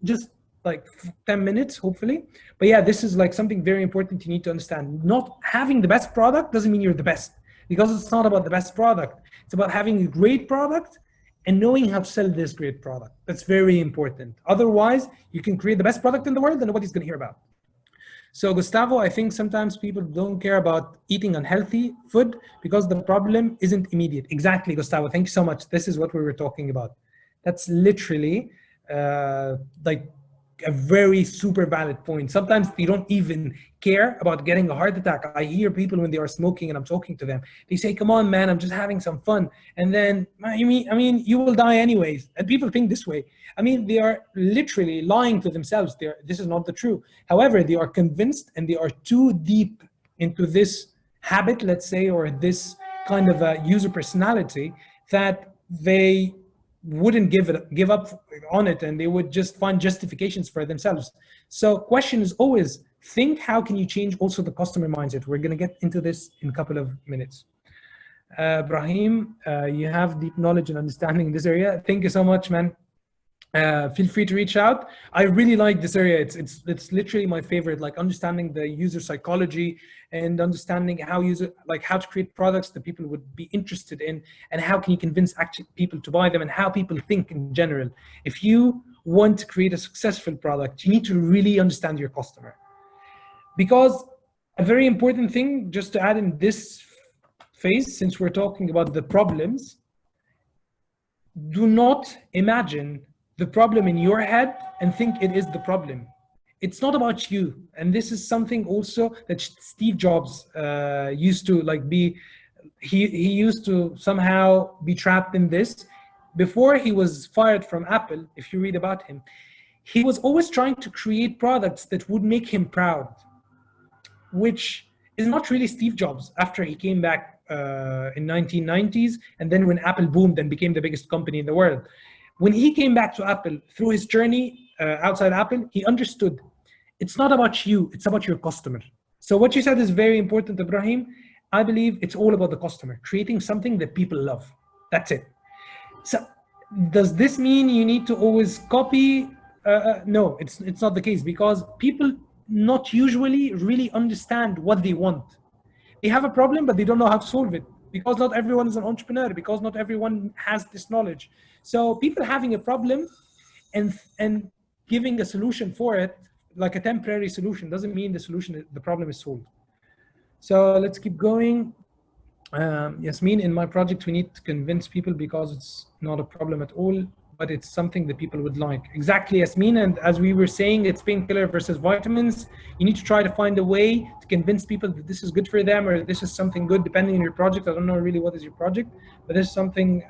B: just like 10 minutes, hopefully. But yeah, this is like something very important you need to understand. Not having the best product doesn't mean you're the best, because it's not about the best product. It's about having a great product and knowing how to sell this great product. That's very important. Otherwise, you can create the best product in the world and nobody's going to hear about it. So Gustavo, I think sometimes people don't care about eating unhealthy food because the problem isn't immediate. Exactly, Gustavo. Thank you so much. This is what we were talking about. That's literally like a very super valid point. Sometimes they don't even care about getting a heart attack. I hear people when they are smoking and I'm talking to them, they say, come on, man, I'm just having some fun. And then, I mean, you will die anyways. And people think this way. I mean, they are literally lying to themselves. This is not the truth. However, they are convinced and they are too deep into this habit, let's say, or this kind of a user personality that they wouldn't give up on it, and they would just find justifications for themselves. So question is always think, how can you change also the customer mindset? We're going to get into this in a couple of minutes. Brahim, you have deep knowledge and understanding in this area. Thank you so much, man. Feel free to reach out. I really like this area. It's literally my favorite, like understanding the user psychology and understanding how to create products that people would be interested in, and how can you convince actually people to buy them, and how people think in general. If you want to create a successful product, you need to really understand your customer. Because a very important thing, just to add in this phase, since we're talking about the problems, do not imagine the problem in your head and think it is the problem. It's not about you. And this is something also that Steve Jobs used to he used to somehow be trapped in this. Before he was fired from Apple, if you read about him, he was always trying to create products that would make him proud, which is not really Steve Jobs after he came back in 1990s, and then when Apple boomed and became the biggest company in the world. When he came back to Apple through his journey outside Apple, he understood it's not about you, it's about your customer. So what you said is very important, Ibrahim. I believe it's all about the customer, creating something that people love. That's it. So does this mean you need to always copy? No, it's not the case, because people not usually really understand what they want. They have a problem, but they don't know how to solve it, because not everyone is an entrepreneur, because not everyone has this knowledge. So people having a problem and giving a solution for it, like a temporary solution, doesn't mean the problem is solved. So let's keep going. Yasmin, in my project, we need to convince people because it's not a problem at all, but it's something that people would like. Exactly, Yasmin. And as we were saying, it's painkiller versus vitamins. You need to try to find a way to convince people that this is good for them, or this is something good, depending on your project. I don't know really what is your project, but this is something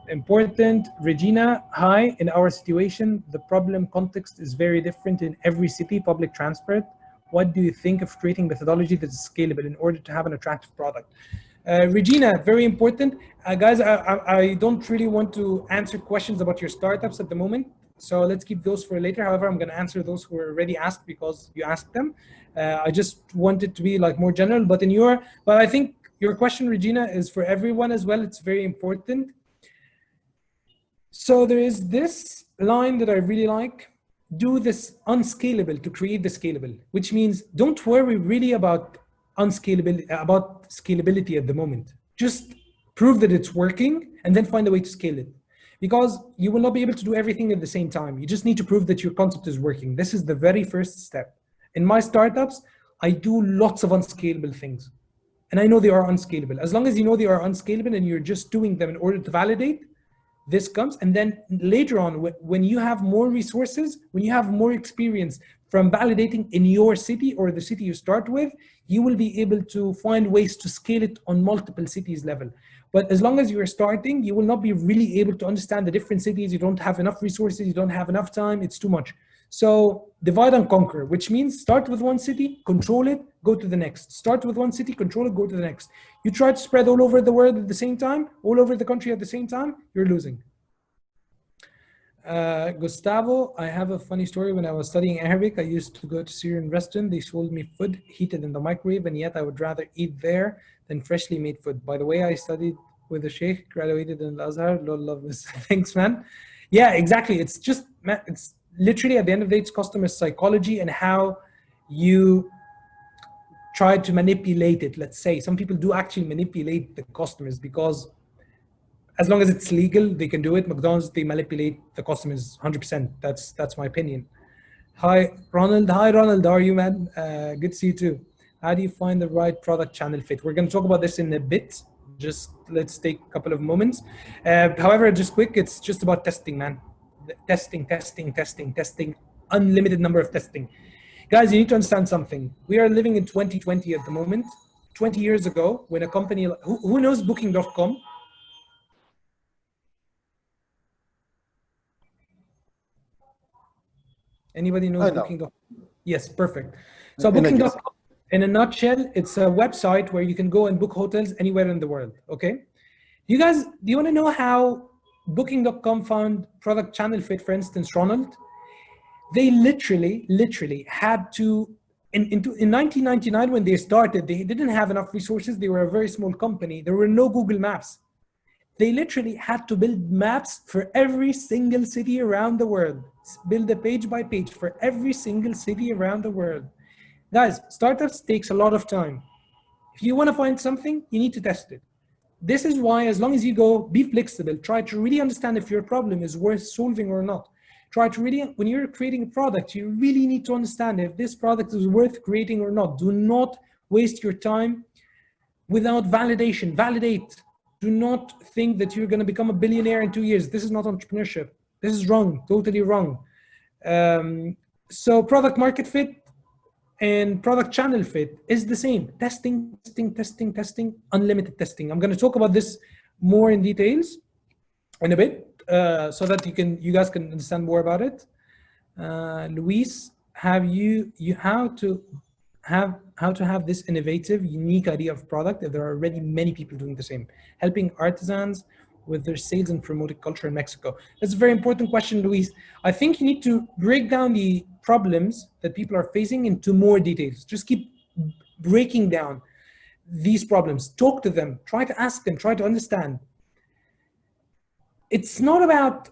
B: important. Regina, hi. In our situation, the problem context is very different in every city. Public transport. What do you think of creating methodology that is scalable in order to have an attractive product? Regina, very important. Guys, I don't really want to answer questions about your startups at the moment, so let's keep those for later. However, I'm going to answer those who were already asked because you asked them. I just wanted to be like more general, but I think your question, Regina, is for everyone as well. It's very important. So there is this line that I really like. Do this unscalable to create the scalable, which means don't worry really about scalability at the moment. Just prove that it's working and then find a way to scale it, because you will not be able to do everything at the same time. You just need to prove that your concept is working. This is the very first step. In my startups, I do lots of unscalable things, and I know they are unscalable. As long as you know they are unscalable and you're just doing them in order to validate, this comes. And then later on, when you have more resources, when you have more experience from validating in your city or the city you start with, you will be able to find ways to scale it on multiple cities level. But as long as you're starting, you will not be really able to understand the different cities. You don't have enough resources, you don't have enough time, it's too much. So divide and conquer, which means start with one city, control it, go to the next. Start with one city, control it, go to the next. You try to spread all over the world at the same time, all over the country at the same time, you're losing. Gustavo, I have a funny story. When I was studying Arabic, I used to go to Syrian restaurant. They sold me food heated in the microwave, and yet I would rather eat there than freshly made food. By the way, I studied with a sheikh, graduated in Al-Azhar. Lord love this. Thanks, man. Yeah, exactly. It's just, it's literally at the end of the day, it's customer psychology and how you try to manipulate it. Let's say some people do actually manipulate the customers because as long as it's legal, they can do it. McDonald's, they manipulate the customers 100%. That's my opinion. Hi, Ronald. Hi, Ronald. How are you, man? Good to see you too. How do you find the right product channel fit? We're going to talk about this in a bit. Just let's take a couple of moments. However, just quick, it's just about testing, man. Testing, unlimited number of testing. Guys, you need to understand something. We are living in 2020 at the moment. 20 years ago, when a company, who knows Booking.com? Anybody knows Booking.com? Yes, perfect. So Booking.com, in a nutshell, it's a website where you can go and book hotels anywhere in the world, okay? Do you want to know how Booking.com found product channel fit, for instance, Ronald? They literally had to, in 1999 when they started, they didn't have enough resources. They were a very small company. There were no Google Maps. They literally had to build maps for every single city around the world. Build a page by page for every single city around the world. Guys, startups takes a lot of time. If you want to find something, you need to test it. This is why, as long as you go, be flexible, try to really understand if your problem is worth solving or not. Try to really, when you're creating a product, you really need to understand if this product is worth creating or not. Do not waste your time without validation. Validate. Do not think that you're going to become a billionaire in 2 years. This is not entrepreneurship. This is wrong, totally wrong. So product market fit and product channel fit is the same. Testing, unlimited testing. I'm going to talk about this more in details in a bit so that you guys can understand more about it. Luis, how to have this innovative, unique idea of product if there are already many people doing the same, helping artisans with their sales and promoting culture in Mexico? That's a very important question, Luis. I think you need to break down the problems that people are facing into more details. Just keep breaking down these problems. Talk to them, try to ask them, try to understand. It's not about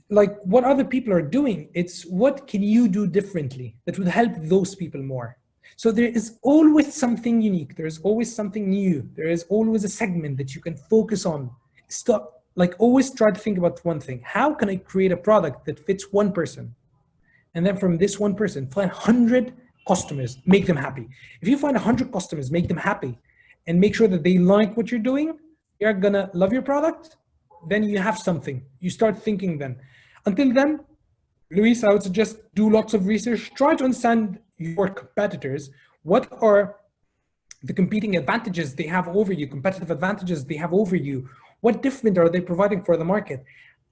B: like what other people are doing. It's what can you do differently that would help those people more. So there is always something unique. There is always something new. There is always a segment that you can focus on. Stop, like always try to think about one thing. How can I create a product that fits one person? And then from this one person, find 100 customers, make them happy. If you find 100 customers, make them happy and make sure that they like what you're doing, you're gonna love your product, then you have something. You start thinking then. Until then, Luis, I would suggest do lots of research. Try to understand your competitors. What are the competing advantages they have over you, competitive advantages they have over you? What different are they providing for the market?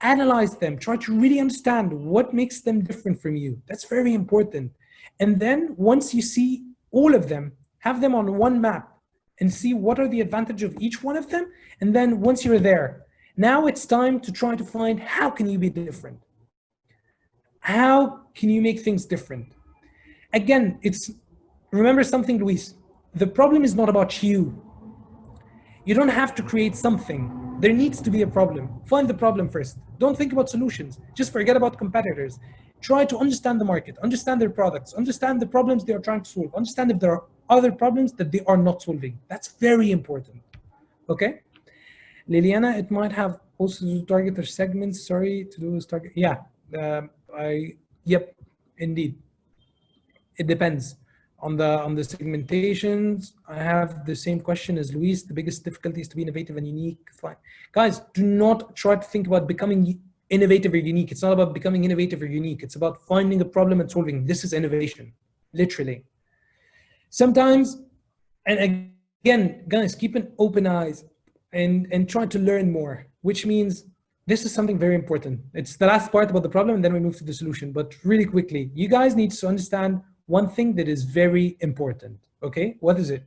B: Analyze them. Try to really understand what makes them different from you. That's very important. And then once you see all of them, have them on one map and see what are the advantages of each one of them. And then once you're there, now it's time to try to find how can you be different? How can you make things different? Again, remember something, Luis, the problem is not about you. You don't have to create something. There needs to be a problem. Find the problem first. Don't think about solutions. Just forget about competitors. Try to understand the market, understand their products, understand the problems they are trying to solve, understand if there are other problems that they are not solving. That's very important, okay? Liliana, it might have also to target their segments. Sorry, to do this target. Yeah, yep, indeed. It depends on the segmentations. I have the same question as Luis. The biggest difficulty is to be innovative and unique. Fine. Guys, do not try to think about becoming innovative or unique. It's not about becoming innovative or unique. It's about finding a problem and solving. This is innovation, literally. Sometimes, and again, guys, keep an open eyes and try to learn more, which means this is something very important. It's the last part about the problem, and then we move to the solution. But really quickly, you guys need to understand one thing that is very important, okay? What is it?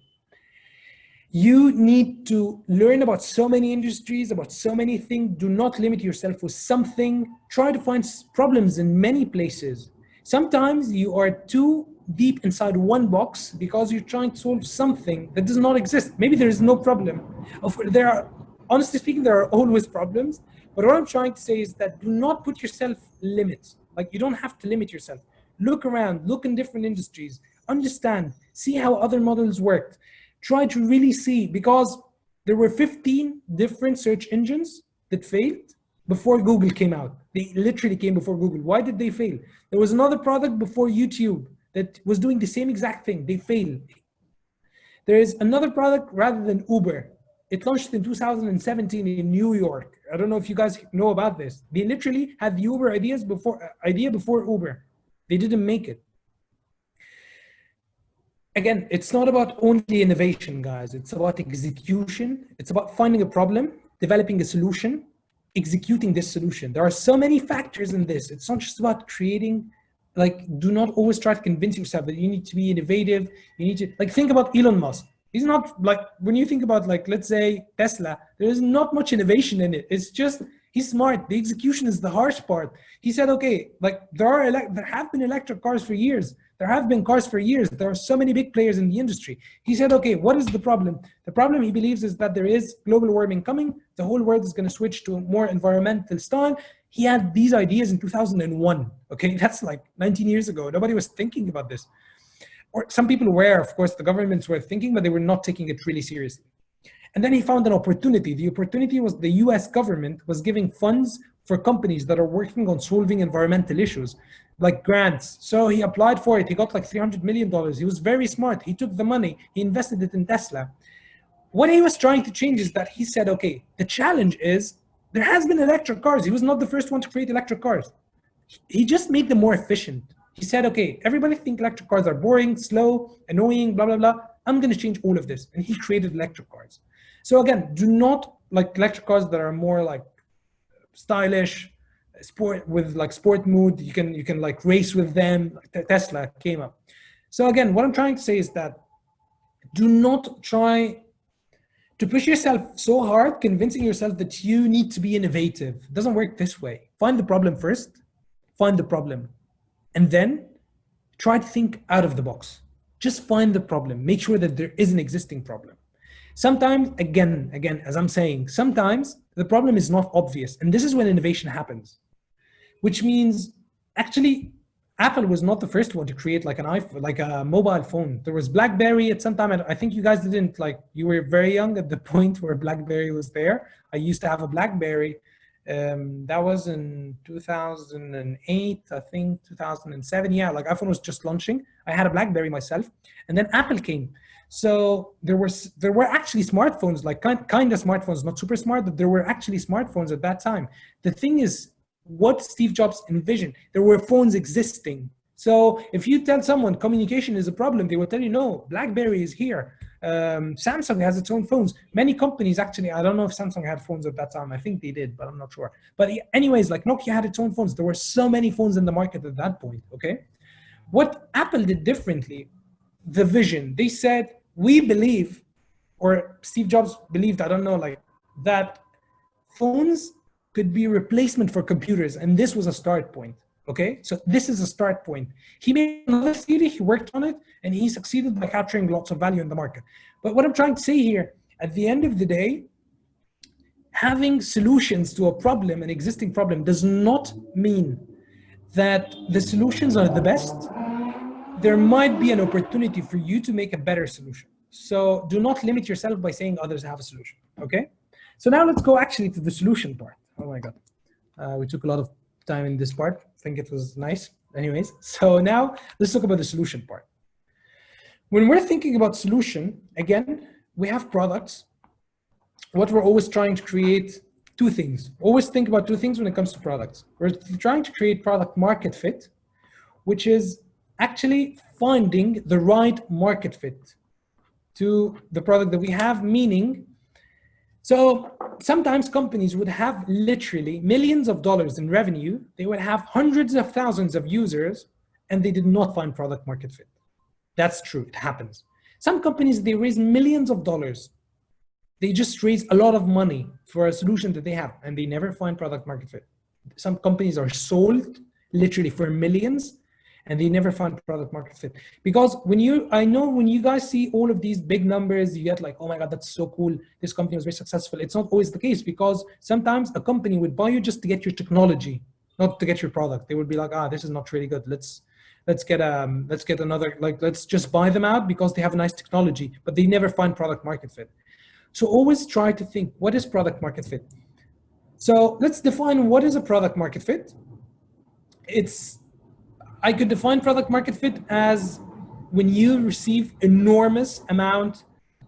B: You need to learn about so many industries, about so many things. Do not limit yourself with something. Try to find problems in many places. Sometimes you are too deep inside one box because you're trying to solve something that does not exist. Maybe there is no problem. Honestly speaking, there are always problems. But what I'm trying to say is that do not put yourself limits. Like, you don't have to limit yourself. Look around, look in different industries, understand, see how other models worked. Try to really see, because there were 15 different search engines that failed before Google came out. They literally came before Google. Why did they fail? There was another product before YouTube that was doing the same exact thing. They failed. There is another product rather than Uber. It launched in 2017 in New York. I don't know if you guys know about this. They literally had the Uber idea before Uber. They didn't make it. Again, it's not about only innovation, guys. It's about execution. It's about finding a problem, developing a solution, executing this solution. There are so many factors in this. It's not just about creating, do not always try to convince yourself that you need to be innovative. You need to, think about Elon Musk. He's not, when you think about, let's say Tesla, there is not much innovation in it. It's just, he's smart. The execution is the harsh part. He said, okay, there have been electric cars for years. There have been cars for years. There are so many big players in the industry. He said, okay, what is the problem? The problem, he believes, is that there is global warming coming. The whole world is going to switch to a more environmental style. He had these ideas in 2001. Okay, that's 19 years ago. Nobody was thinking about this. Or some people were, of course, the governments were thinking, but they were not taking it really seriously. And then he found an opportunity. The opportunity was the US government was giving funds for companies that are working on solving environmental issues, like grants. So he applied for it. He got $300 million. He was very smart. He took the money. He invested it in Tesla. What he was trying to change is that he said, okay, the challenge is there has been electric cars. He was not the first one to create electric cars. He just made them more efficient. He said, okay, everybody think electric cars are boring, slow, annoying, blah, blah, blah. I'm going to change all of this. And he created electric cars. So again, do not electric cars that are more stylish, sport with sport mood. You can race with them. Tesla came up. So again, what I'm trying to say is that do not try to push yourself so hard, convincing yourself that you need to be innovative. It doesn't work this way. Find the problem first, find the problem, and then try to think out of the box. Just find the problem. Make sure that there is an existing problem. Sometimes, again, as I'm saying, sometimes the problem is not obvious. And this is when innovation happens, which means actually Apple was not the first one to create an iPhone, a mobile phone. There was BlackBerry at some time. And I think you guys didn't you were very young at the point where BlackBerry was there. I used to have a BlackBerry. That was in 2008, I think 2007. Yeah, iPhone was just launching. I had a BlackBerry myself, and then Apple came. So there were actually smartphones, kind of smartphones, not super smart, but there were actually smartphones at that time. The thing is, what Steve Jobs envisioned, there were phones existing. So if you tell someone communication is a problem, they will tell you, no, BlackBerry is here. Samsung has its own phones. Many companies actually, I don't know if Samsung had phones at that time. I think they did, but I'm not sure. But anyways, Nokia had its own phones. There were so many phones in the market at that point, okay? What Apple did differently, the vision, they said, we believe, or Steve Jobs believed, I don't know, that phones could be a replacement for computers. And this was a start point. Okay, so this is a start point. He made another theory, he worked on it, and he succeeded by capturing lots of value in the market. But what I'm trying to say here, at the end of the day, having solutions to a problem, an existing problem, does not mean that the solutions are the best. There might be an opportunity for you to make a better solution. So do not limit yourself by saying others have a solution, okay? So now let's go actually to the solution part. Oh my God, we took a lot of time in this part. I think it was nice. Anyways, so now let's talk about the solution part. When we're thinking about solution, again, we have products. What we're always trying to create, two things. Always think about two things when it comes to products. We're trying to create product market fit, which is actually finding the right market fit to the product that we have, meaning So sometimes companies would have literally millions of dollars in revenue. They would have hundreds of thousands of users, and they did not find product market fit. That's true, it happens. Some companies, they raise millions of dollars. They just raise a lot of money for a solution that they have, and they never find product market fit. Some companies are sold literally for millions, and they never find product market fit. Because I know when you guys see all of these big numbers, you get like, oh my God, that's so cool. This company was very successful. It's not always the case, because sometimes a company would buy you just to get your technology, not to get your product. They would be like, this is not really good. Let's get another, let's just buy them out because they have a nice technology, but they never find product market fit. So always try to think, what is product market fit? So let's define what is a product market fit. I could define product market fit as when you receive enormous amount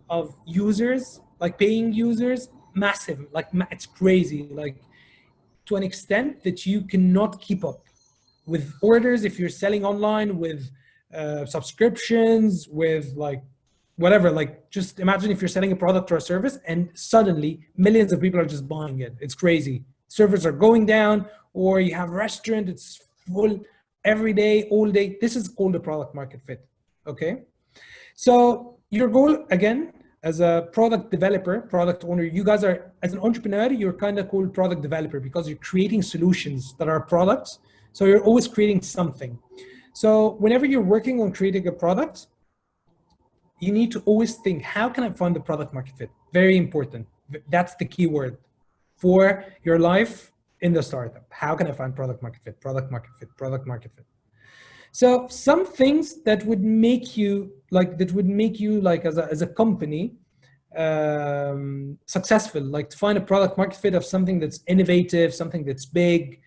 B: of users, like paying users, massive, like it's crazy, like to an extent that you cannot keep up with orders if you're selling online, with subscriptions, with like whatever. Like just imagine if you're selling a product or a service and suddenly millions of people are just buying it. It's crazy. Servers are going down, or you have a restaurant, it's full every day, all day. This is called a product market fit, okay? So your goal, again, as a product developer, product owner, you guys are, as an entrepreneur, you're kind of called product developer because you're creating solutions that are products. So you're always creating something. So whenever you're working on creating a product, you need to always think, how can I find the product market fit? Very important. That's the key word for your life in the startup. How can I find product market fit, product market fit, product market fit? So some things that would make you like, as a company successful, like to find a product market fit of something that's innovative, something that's big.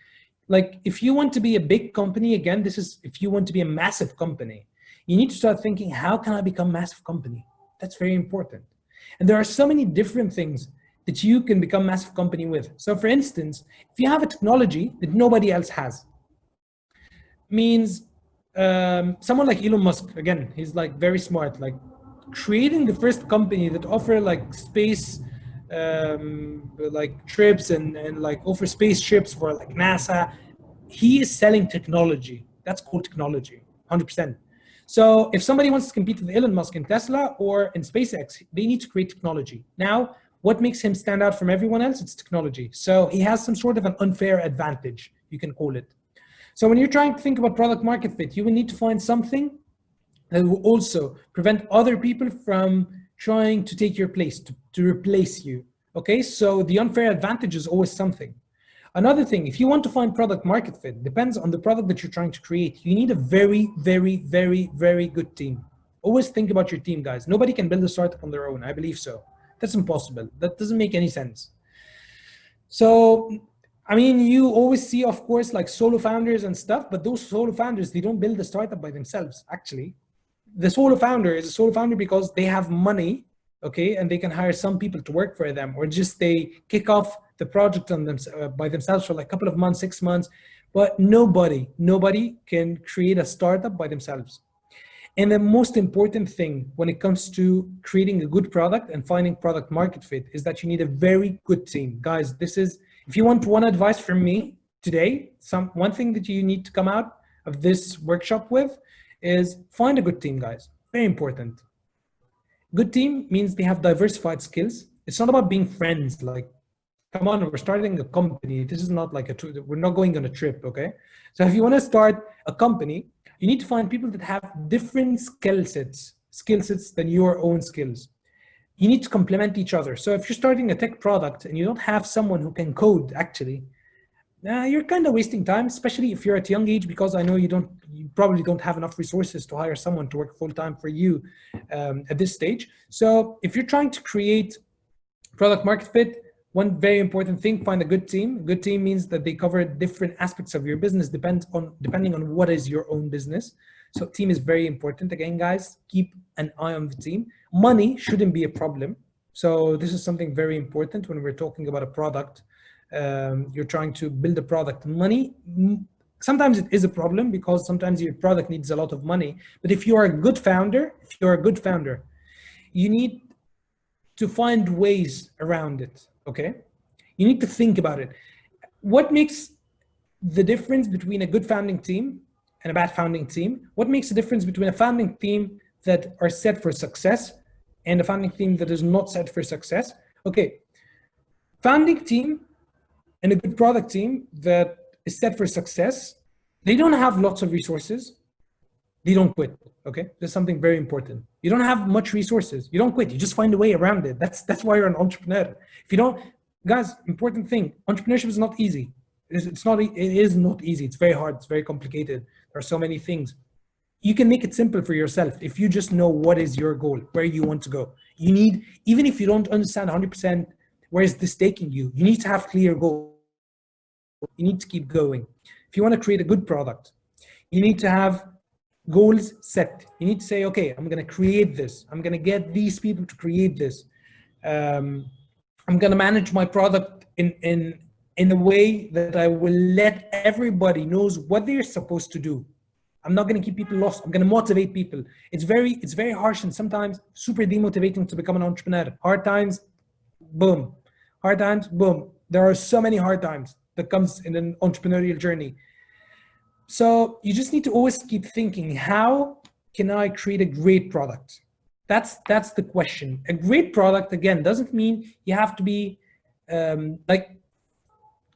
B: Like if you want to be a big company, again, this is if you want to be a massive company, you need to start thinking, how can I become a massive company? That's very important. And there are so many different things that you can become a massive company with. So for instance, if you have a technology that nobody else has, means someone like Elon Musk, again, he's like very smart, like creating the first company that offer like space like trips and like offer spaceships for like NASA. He is selling technology. That's called technology, 100%. So if somebody wants to compete with Elon Musk in Tesla or in SpaceX, they need to create technology. Now, what makes him stand out from everyone else? It's technology. So he has some sort of an unfair advantage, you can call it. So when you're trying to think about product market fit, you will need to find something that will also prevent other people from trying to take your place, to replace you. Okay, so the unfair advantage is always something. Another thing, if you want to find product market fit, depends on the product that you're trying to create. You need a very, very, very, very good team. Always think about your team, guys. Nobody can build a startup on their own. I believe so. That's impossible. That doesn't make any sense. So, I mean, you always see, of course, like solo founders and stuff, but those solo founders, they don't build a startup by themselves, actually. The solo founder is a solo founder because they have money, okay, and they can hire some people to work for them, or just they kick off the project on them by themselves for like a couple of months, 6 months. But nobody can create a startup by themselves. And the most important thing when it comes to creating a good product and finding product market fit is that you need a very good team. Guys, this is, if you want one advice from me today, one thing that you need to come out of this workshop with is find a good team, guys. Very important. Good team means they have diversified skills. It's not about being friends. Like, come on, we're starting a company. This is not like we're not going on a trip, okay? So if you want to start a company, you need to find people that have different skill sets than your own skills. You need to complement each other. So if you're starting a tech product and you don't have someone who can code, actually, you're kind of wasting time, especially if you're at a young age, because I know you probably don't have enough resources to hire someone to work full-time for you at this stage. So if you're trying to create product market fit, one very important thing, find a good team. A good team means that they cover different aspects of your business depending on what is your own business. So team is very important. Again, guys, keep an eye on the team. Money shouldn't be a problem. So this is something very important when we're talking about a product. You're trying to build a product. Money, sometimes it is a problem because sometimes your product needs a lot of money. But if you are a good founder, you need to find ways around it, okay? You need to think about it. What makes the difference between a good founding team and a bad founding team? What makes the difference between a founding team that are set for success and a founding team that is not set for success? Okay, founding team and a good product team that is set for success, they don't have lots of resources. They don't quit, okay? That's something very important. You don't have much resources. You don't quit. You just find a way around it. That's why you're an entrepreneur. If you don't, guys, important thing, entrepreneurship is not easy. It is not easy. It's very hard. It's very complicated. There are so many things. You can make it simple for yourself if you just know what is your goal, where you want to go. You need, even if you don't understand 100% where is this taking you, you need to have clear goals. You need to keep going. If you want to create a good product, you need to have goals set. You need to say, okay, I'm going to create this. I'm going to get these people to create this. I'm going to manage my product in a way that I will let everybody knows what they're supposed to do. I'm not going to keep people lost. I'm going to motivate people. It's very harsh and sometimes super demotivating to become an entrepreneur. Hard times, boom. Hard times, boom. There are so many hard times that comes in an entrepreneurial journey. So you just need to always keep thinking, how can I create a great product? That's the question. A great product, again, doesn't mean you have to be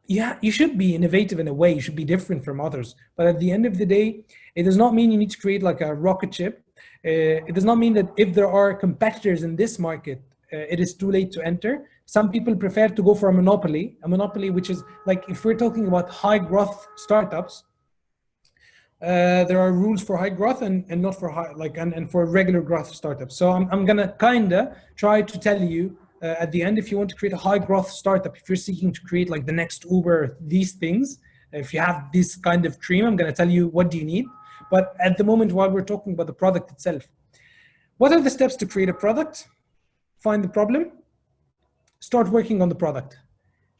B: you should be innovative in a way. You should be different from others. But at the end of the day, it does not mean you need to create like a rocket ship. It does not mean that if there are competitors in this market, it is too late to enter. Some people prefer to go for a monopoly which is like, if we're talking about high growth startups, there are rules for high growth and not for high, and for regular growth startups. So I'm gonna kinda try to tell you at the end, if you want to create a high growth startup, if you're seeking to create like the next Uber, these things, if you have this kind of dream, I'm gonna tell you what do you need. But at the moment, while we're talking about the product itself, what are the steps to create a product? Find the problem, start working on the product.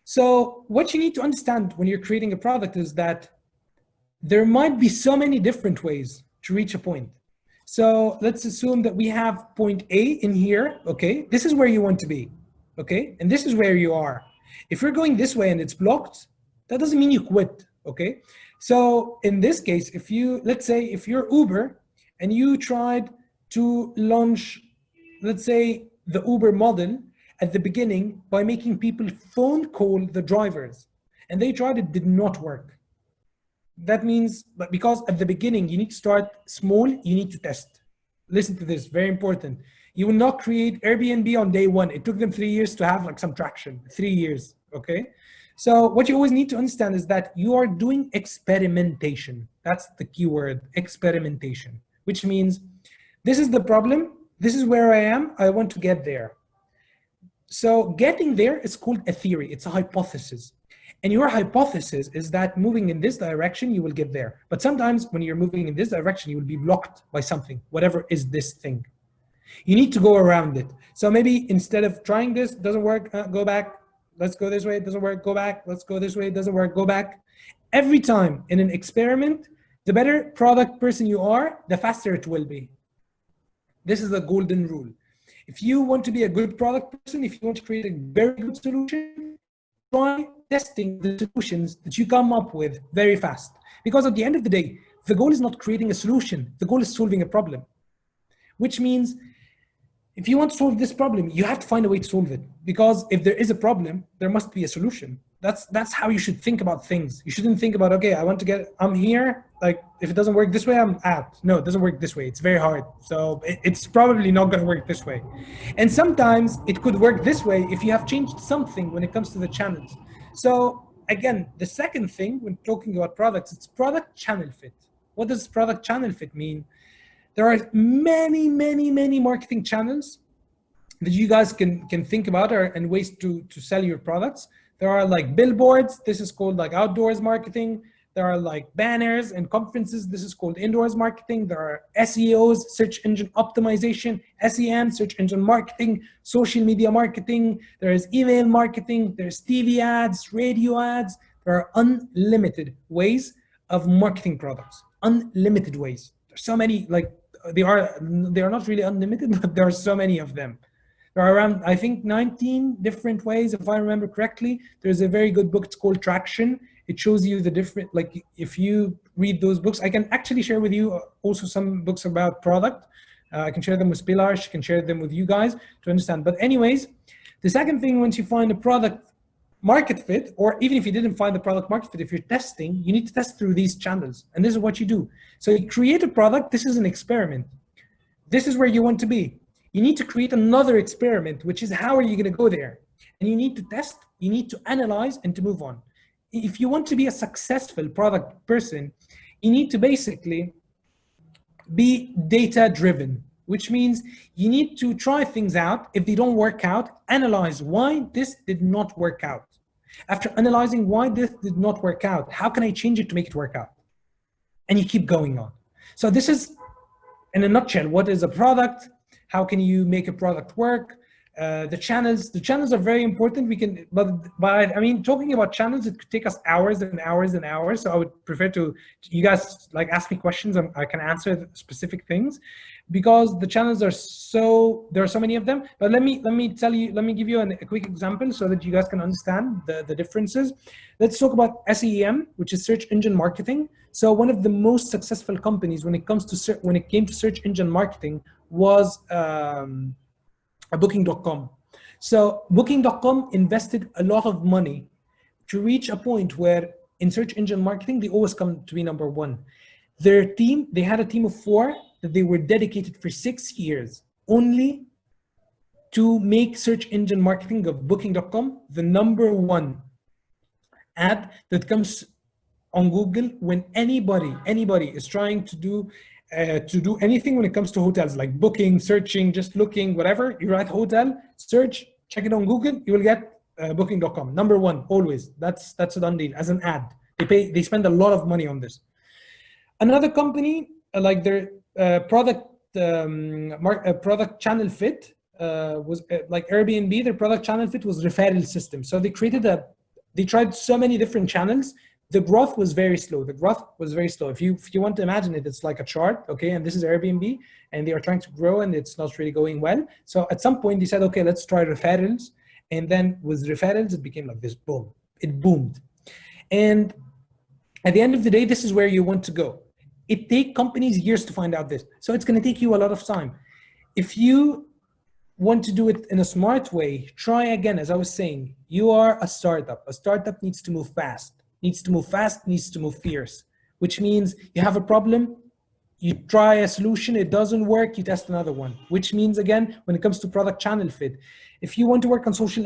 B: So what you need to understand when you're creating a product is that there might be so many different ways to reach a point. So let's assume that we have point A in here, okay? This is where you want to be, okay? And this is where you are. If you're going this way and it's blocked, that doesn't mean you quit, okay? So in this case, let's say if you're Uber and you tried to launch, let's say, the Uber model at the beginning by making people phone call the drivers, and they tried, it did not work. That means, but because at the beginning, you need to start small, you need to test. Listen to this, very important. You will not create Airbnb on day one. It took them 3 years to have like some traction, 3 years, okay? So what you always need to understand is that you are doing experimentation. That's the key word, experimentation, which means this is the problem, this is where I am, I want to get there. So getting there is called a theory, it's a hypothesis. And your hypothesis is that moving in this direction, you will get there. But sometimes when you're moving in this direction, you will be blocked by something, whatever is this thing. You need to go around it. So maybe instead of trying this, doesn't work, go back, let's go this way, it doesn't work, go back, let's go this way, it doesn't work, go back. Every time in an experiment, the better product person you are, the faster it will be. This is the golden rule. If you want to be a good product person, if you want to create a very good solution, try testing the solutions that you come up with very fast. Because at the end of the day, the goal is not creating a solution. The goal is solving a problem, which means if you want to solve this problem, you have to find a way to solve it. Because if there is a problem, there must be a solution. That's how you should think about things. You shouldn't think about, okay, I'm here, like if it doesn't work this way, I'm out. No, it doesn't work this way. It's very hard. So it's probably not gonna work this way. And sometimes it could work this way if you have changed something when it comes to the channels. So again, the second thing when talking about products, it's product channel fit. What does product channel fit mean? There are many, many, many marketing channels that you guys can think about and ways to sell your products. There are like billboards. This is called like outdoors marketing. There are like banners and conferences. This is called indoors marketing. There are SEOs, search engine optimization, SEM, search engine marketing, social media marketing. There is email marketing. There's TV ads, radio ads. There are unlimited ways of marketing products. Unlimited ways. There's so many, like they are not really unlimited, but there are so many of them. There are around, I think, 19 different ways, if I remember correctly. There's a very good book, it's called Traction. It shows you the different, like if you read those books, I can actually share with you also some books about product. I can share them with Pilar, she can share them with you guys to understand. But anyways, the second thing, once you find a product market fit, or even if you didn't find the product market fit, if you're testing, you need to test through these channels. And this is what you do. So you create a product, this is an experiment. This is where you want to be. You need to create another experiment, which is how are you gonna go there? And you need to test, you need to analyze and to move on. If you want to be a successful product person, you need to basically be data driven, which means you need to try things out. If they don't work out, analyze why this did not work out. After analyzing why this did not work out, how can I change it to make it work out? And you keep going on. So this is, in a nutshell, what is a product? How can you make a product work? The channels are very important. We can, but I mean, talking about channels, it could take us hours and hours and hours. So I would prefer to you guys like ask me questions. I can answer specific things because the channels are there are so many of them. But let me give you a quick example so that you guys can understand the differences. Let's talk about SEM, which is search engine marketing. So one of the most successful companies when it came to search engine marketing was Booking.com. So Booking.com invested a lot of money to reach a point where in search engine marketing, they always come to be number one. Their team, they had a team of 4 that they were dedicated for 6 years only to make search engine marketing of Booking.com the number one ad that comes on Google when anybody is trying to do anything when it comes to hotels, like booking, searching, just looking, whatever. You write hotel, search, check it on Google, you will get Booking.com number one always. That's a done deal as an ad. They spend a lot of money on this. Another company like their product channel fit was like Airbnb. Their product channel fit was referral system. So they tried so many different channels. The growth was very slow. If you want to imagine it, it's like a chart, okay? And this is Airbnb, and they are trying to grow, and it's not really going well. So at some point, they said, okay, let's try referrals. And then with referrals, it became like this, boom. It boomed. And at the end of the day, this is where you want to go. It takes companies years to find out this. So it's going to take you a lot of time. If you want to do it in a smart way, try again. As I was saying, you are a startup. A startup needs to move fast. Needs to move fierce, which means you have a problem, you try a solution, it doesn't work, you test another one, which means, again, when it comes to product channel fit, if you want to work on social,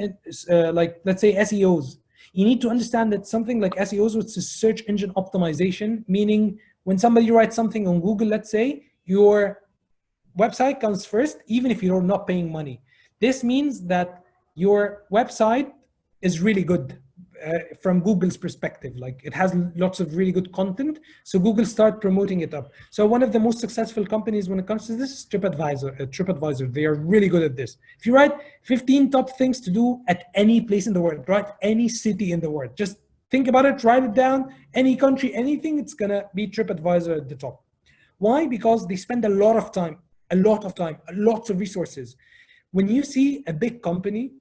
B: like let's say SEOs, you need to understand that something like SEOs, which is search engine optimization, meaning when somebody writes something on Google, let's say, your website comes first, even if you're not paying money. This means that your website is really good. From Google's perspective, like it has lots of really good content, so Google start promoting it up. So one of the most successful companies when it comes to this is TripAdvisor. They are really good at this. If you write 15 top things to do at any place in the world, write any city in the world, just think about it, write it down, any country, anything, it's gonna be TripAdvisor at the top. Why? Because they spend a lot of time, lots of resources. When you see a big company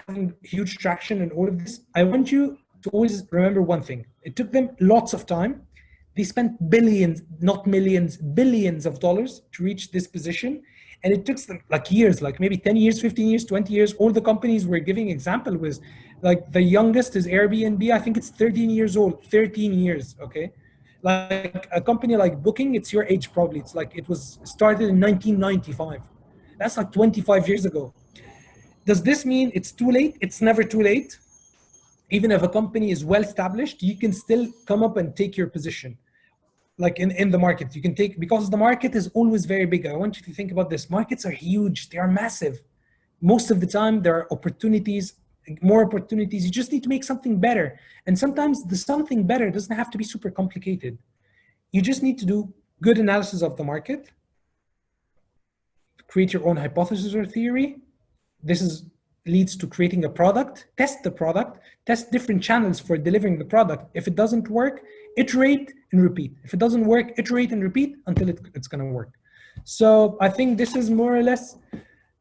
B: having huge traction and all of this, I want you to always remember one thing. It took them lots of time. They spent billions, not millions, billions of dollars to reach this position. And it took them like years, like maybe 10 years, 15 years, 20 years. All the companies we're giving example was like the youngest is Airbnb. I think it's 13 years old, 13 years, okay? Like a company like Booking, it's your age probably. It's like it was started in 1995. That's like 25 years ago. Does this mean it's too late? It's never too late. Even if a company is well established, you can still come up and take your position. Like in the market, you can take, because the market is always very big. I want you to think about this. Markets are huge, they are massive. Most of the time there are opportunities, more opportunities. You just need to make something better. And sometimes the something better doesn't have to be super complicated. You just need to do good analysis of the market, create your own hypothesis or theory. This leads to creating a product, test the product, test different channels for delivering the product. If it doesn't work, iterate and repeat. If it doesn't work, iterate and repeat until it's gonna work. So I think this is more or less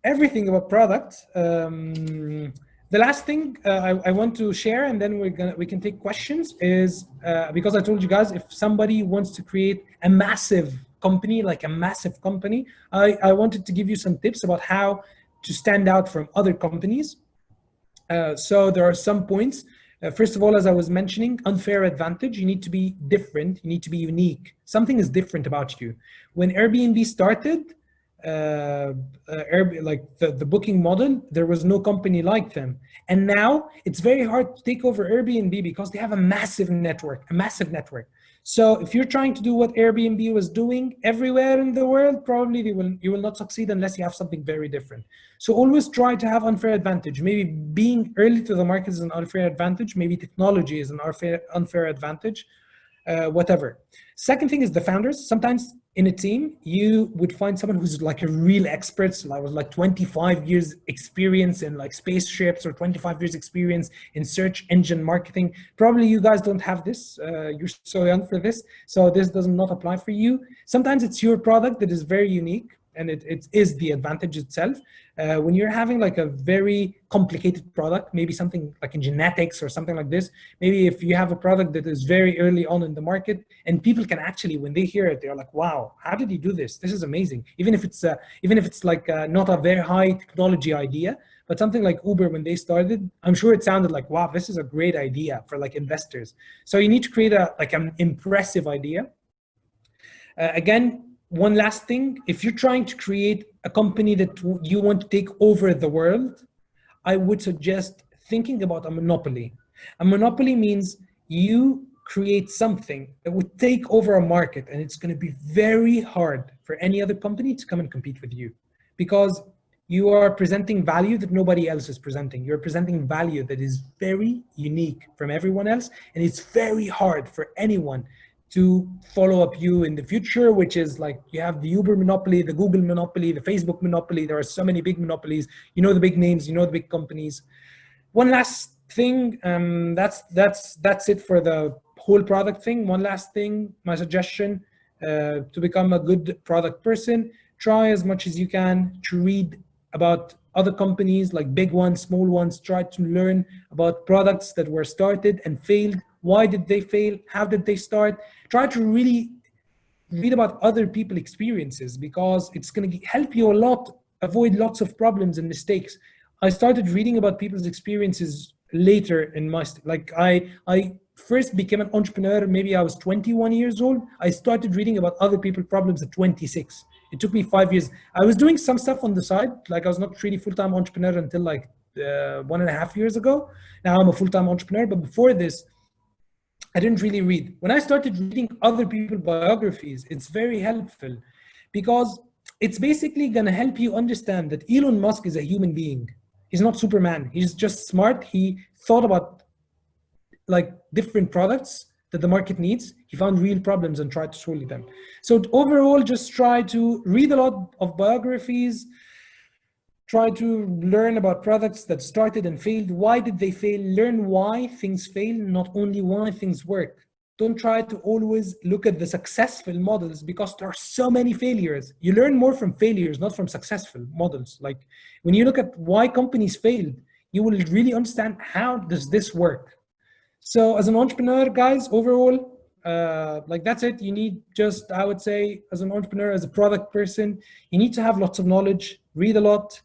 B: everything about product. The last thing I want to share, and then we can take questions, is because I told you guys, if somebody wants to create a massive company, like a massive company, I wanted to give you some tips about how to stand out from other companies. So there are some points. First of all, as I was mentioning, unfair advantage. You need to be different. You need to be unique. Something is different about you. When Airbnb started, like the booking model, there was no company like them. And now it's very hard to take over Airbnb because they have a massive network, So if you're trying to do what Airbnb was doing everywhere in the world, probably you will not succeed unless you have something very different. So always try to have unfair advantage. Maybe being early to the market is an unfair advantage. Maybe technology is an unfair advantage. Whatever. Second thing is the founders. Sometimes in a team, you would find someone who's like a real expert. So I was like 25 years experience in like spaceships, or 25 years experience in search engine marketing. Probably you guys don't have this. You're so young for this. So this does not apply for you. Sometimes it's your product that is very unique, and it is the advantage itself. When you're having like a very complicated product, maybe something like in genetics or something like this, maybe if you have a product that is very early on in the market, and people can actually, when they hear it, they're like, wow, how did you do this? This is amazing. Even if it's like not a very high technology idea, but something like Uber, when they started, I'm sure it sounded like, wow, this is a great idea for like investors. So you need to create an impressive idea. Again, one last thing, if you're trying to create a company that you want to take over the world, I would suggest thinking about a monopoly. A monopoly means you create something that would take over a market, and it's going to be very hard for any other company to come and compete with you, because you are presenting value that nobody else is presenting. You're presenting value that is very unique from everyone else, and it's very hard for anyone to follow up you in the future, which is like you have the Uber monopoly, the Google monopoly, the Facebook monopoly. There are so many big monopolies. You know the big names, you know the big companies. One last thing, that's it for the whole product thing. One last thing, my suggestion, to become a good product person, try as much as you can to read about other companies, like big ones, small ones. Try to learn about products that were started and failed. Why did they fail? How did they start? Try to really read about other people's experiences, because it's going to help you a lot avoid lots of problems and mistakes. I started reading about people's experiences later in my, like I first became an entrepreneur, maybe I was 21 years old. I started reading about other people's problems at 26. It took me 5 years. I was doing some stuff on the side, like I was not really full-time entrepreneur until like 1.5 years ago. Now I'm a full-time entrepreneur, but before this, I didn't really read. When I started reading other people's biographies, it's very helpful, because it's basically going to help you understand that Elon Musk is a human being. He's not Superman. He's just smart. He thought about like different products that the market needs. He found real problems and tried to solve them. So overall, just try to read a lot of biographies. Try to learn about products that started and failed. Why did they fail? Learn why things fail, not only why things work. Don't try to always look at the successful models, because there are so many failures. You learn more from failures, not from successful models. Like when you look at why companies failed, you will really understand how does this work. So as an entrepreneur, guys, overall, like that's it. You need just, I would say, as an entrepreneur, as a product person, you need to have lots of knowledge, read a lot,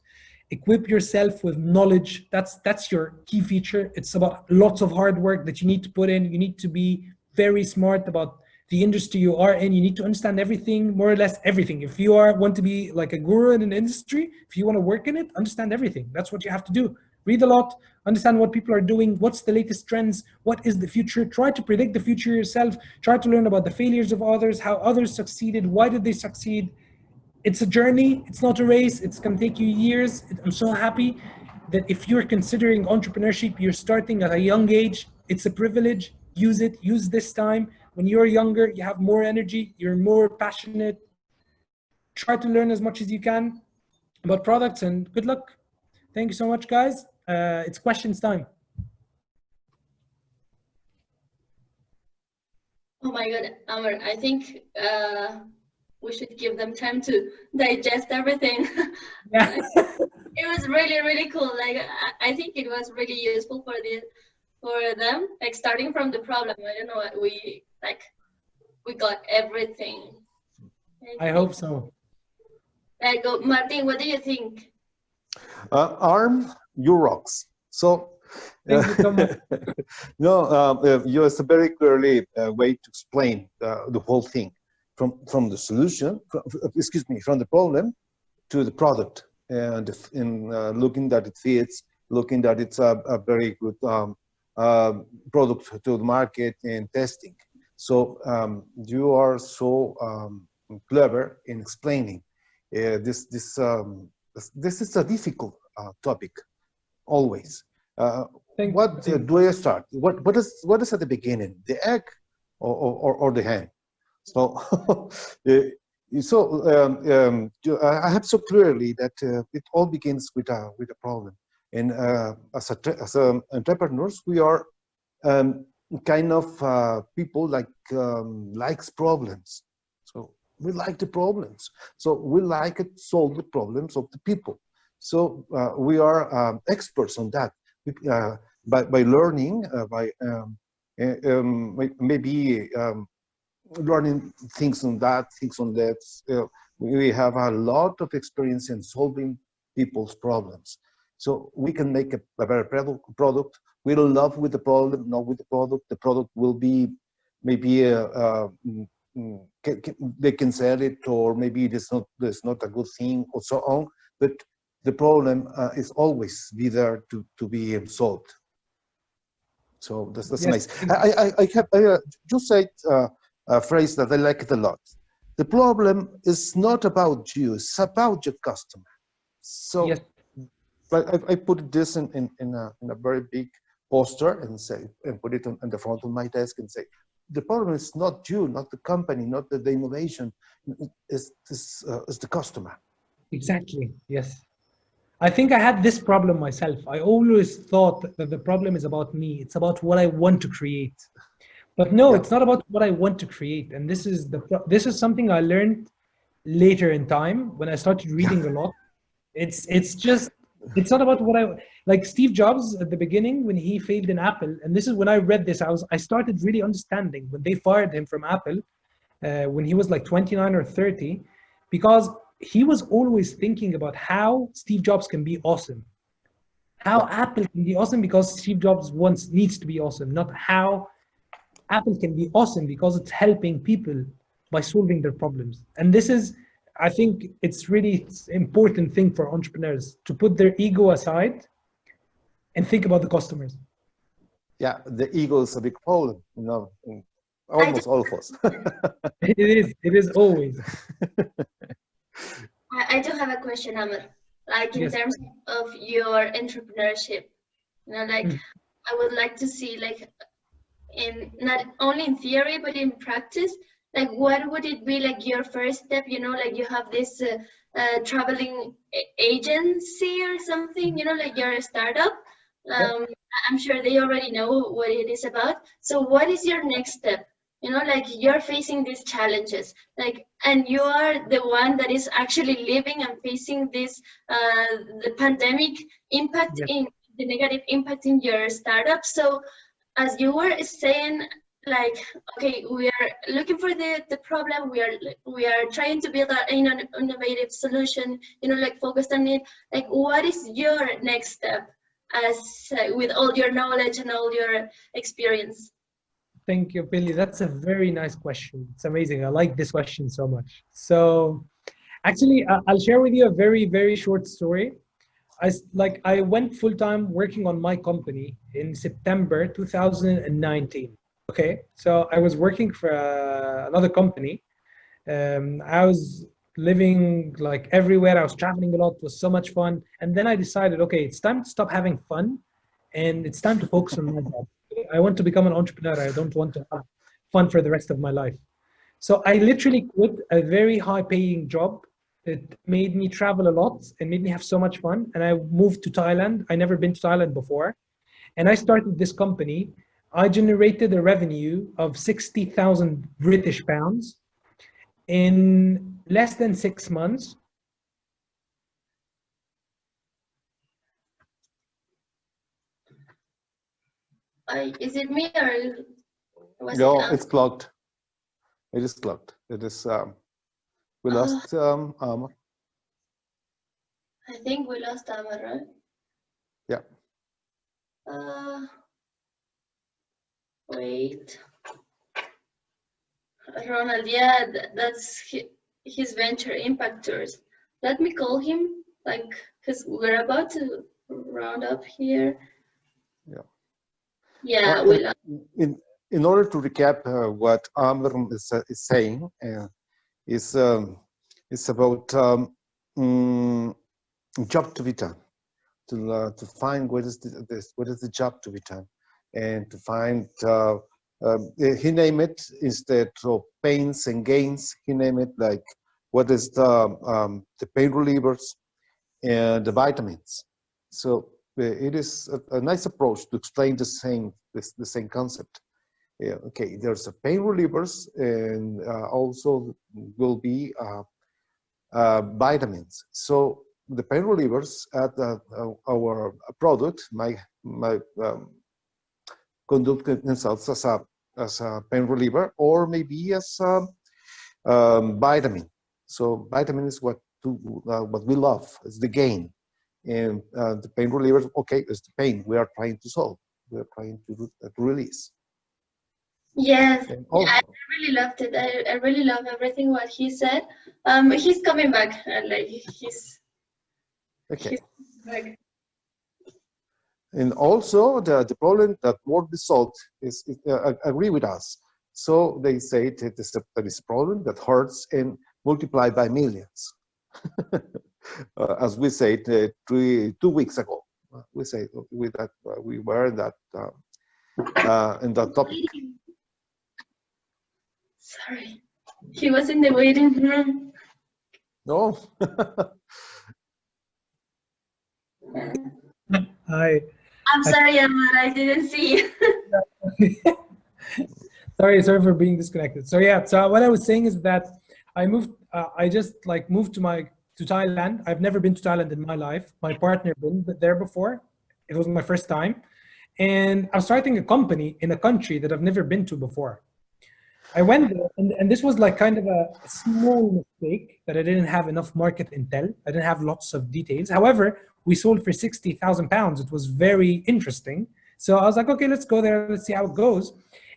B: equip yourself with knowledge. That's your key feature. It's about lots of hard work that you need to put in. You need to be very smart about the industry you are in. You need to understand everything, more or less everything. If you want to be like a guru in an industry, if you want to work in it, understand everything. That's what you have to do. Read a lot, understand what people are doing, what's the latest trends, what is the future. Try to predict the future yourself. Try to learn about the failures of others, how others succeeded, why did they succeed. It's a journey, it's not a race, it's going to take you years. I'm so happy that if you're considering entrepreneurship, you're starting at a young age. It's a privilege. Use it, use this time. When you're younger, you have more energy, you're more passionate. Try to learn as much as you can about products, and good luck. Thank you so much, guys. It's questions time.
A: Oh my God, Amr, I think we should give them time to digest everything.
B: Yeah.
A: It was really, really cool. Like I think it was really useful for them. Like starting from the problem. I don't know what we got everything.
B: I hope so.
A: Go, Martin, what do you think?
J: Arm, you rocks. So,
B: Thank you so much.
J: no, it's a very clearly way to explain the whole thing from the solution, excuse me, from the problem to the product, and in looking that it fits, looking that it's a very good product to the market, and testing. So you are so clever in explaining this is a difficult topic always. What do I start? What is at the beginning, the egg or the hen? So I have so clearly that it all begins with a problem, and as entrepreneurs, we are kind of people like likes problems. So we like the problems. So we like to solve the problems of the people. So we are experts on that by learning, by maybe learning things on that, things on that. We have a lot of experience in solving people's problems. So we can make a better product. We'll love with the problem, not with the product. The product will be maybe they can sell it, or maybe it's not a good thing, or so on. But the problem is always be there to be solved. So that's yes. Nice. I just said a phrase that I like it a lot. The problem is not about you; it's about your customer. So yes. I put this in a very big poster and put it on the front of my desk and say, the problem is not you, not the company, not the innovation, it's the customer.
B: Exactly, yes. I think I had this problem myself. I always thought that the problem is about me. It's about what I want to create. But no, it's not about what I want to create. And this is something I learned later in time when I started reading a lot. It's not about what like Steve Jobs at the beginning when he failed in Apple. And this is when I read this, I started really understanding when they fired him from Apple when he was like 29 or 30, because he was always thinking about how Steve Jobs can be awesome, how Apple can be awesome because Steve Jobs needs to be awesome, not how Apple can be awesome because it's helping people by solving their problems. And this is, I think it's really important thing for entrepreneurs to put their ego aside and think about the customers.
J: Yeah, the ego is a big problem, almost all of us.
B: It is always.
A: I do have a question, Amr. Like in terms of your entrepreneurship, I would like to see in not only in theory but in practice, what would it be your first step? You have this traveling agency or something, you're a startup. I'm sure they already know what it is about. So what is your next step? You're facing these challenges, and you are the one that is actually living and facing this, the pandemic impact in the negative impact in your startup. So as you were saying, okay, we are looking for the problem, we are trying to build an innovative solution, focused on it. What is your next step as with all your knowledge and all your experience?
B: Thank you, Billy. That's a very nice question. It's amazing. I like this question so much. So actually, I'll share with you a very, very short story. I went full-time working on my company in September 2019. Okay, so I was working for another company. I was living everywhere. I was traveling a lot. It was so much fun. And then I decided, okay, it's time to stop having fun and it's time to focus on my job. I want to become an entrepreneur. I don't want to have fun for the rest of my life. So I literally quit a very high-paying job. It made me travel a lot and made me have so much fun. And I moved to Thailand. I never been to Thailand before. And I started this company. I generated a revenue of 60,000 British pounds in less than 6 months.
A: Is it me or was
J: No,
A: it?
J: it's clogged. It is clogged. It is. We lost.
A: I think we lost Amr, right?
J: Yeah.
A: Wait. Ronald, yeah, that's his venture impactors. Let me call him, like, because we're about to round up here.
J: Yeah.
A: Yeah,
J: Well, in order to recap what Amr is saying, is about job to be done, to find what is the job to be done, and to find he named it, instead of pains and gains, he named it like what is the pain relievers and the vitamins. So it is a nice approach to explain the same concept. Yeah, okay, there's a pain relievers, and also will be vitamins. So the pain relievers at our product might conduct themselves as a pain reliever, or maybe as a vitamin. So vitamin is what we love. It's the gain, and the pain relievers. Okay, it's the pain we are trying to solve. We are trying to release.
A: yes, yeah, I really loved it. I really love everything what he said. He's coming back, and like he's
J: okay.
A: He's back.
J: And also the problem that won't be solved is agree with us. So they say that there is a problem that hurts and multiplied by millions. As we said 2 weeks ago, we say with that we were in that topic.
A: Sorry, he was in the waiting room.
J: No.
B: Hi.
A: I'm sorry, Amar, I didn't see.
B: Sorry for being disconnected. So yeah, so what I was saying is that I moved. I just like moved to Thailand. I've never been to Thailand in my life. My partner been there before. It was my first time, and I'm starting a company in a country that I've never been to before. I went there, and this was like kind of a small mistake that I didn't have enough market intel. I didn't have lots of details. However, we sold for £60,000. It was very interesting. So I was like, okay, let's go there. Let's see how it goes.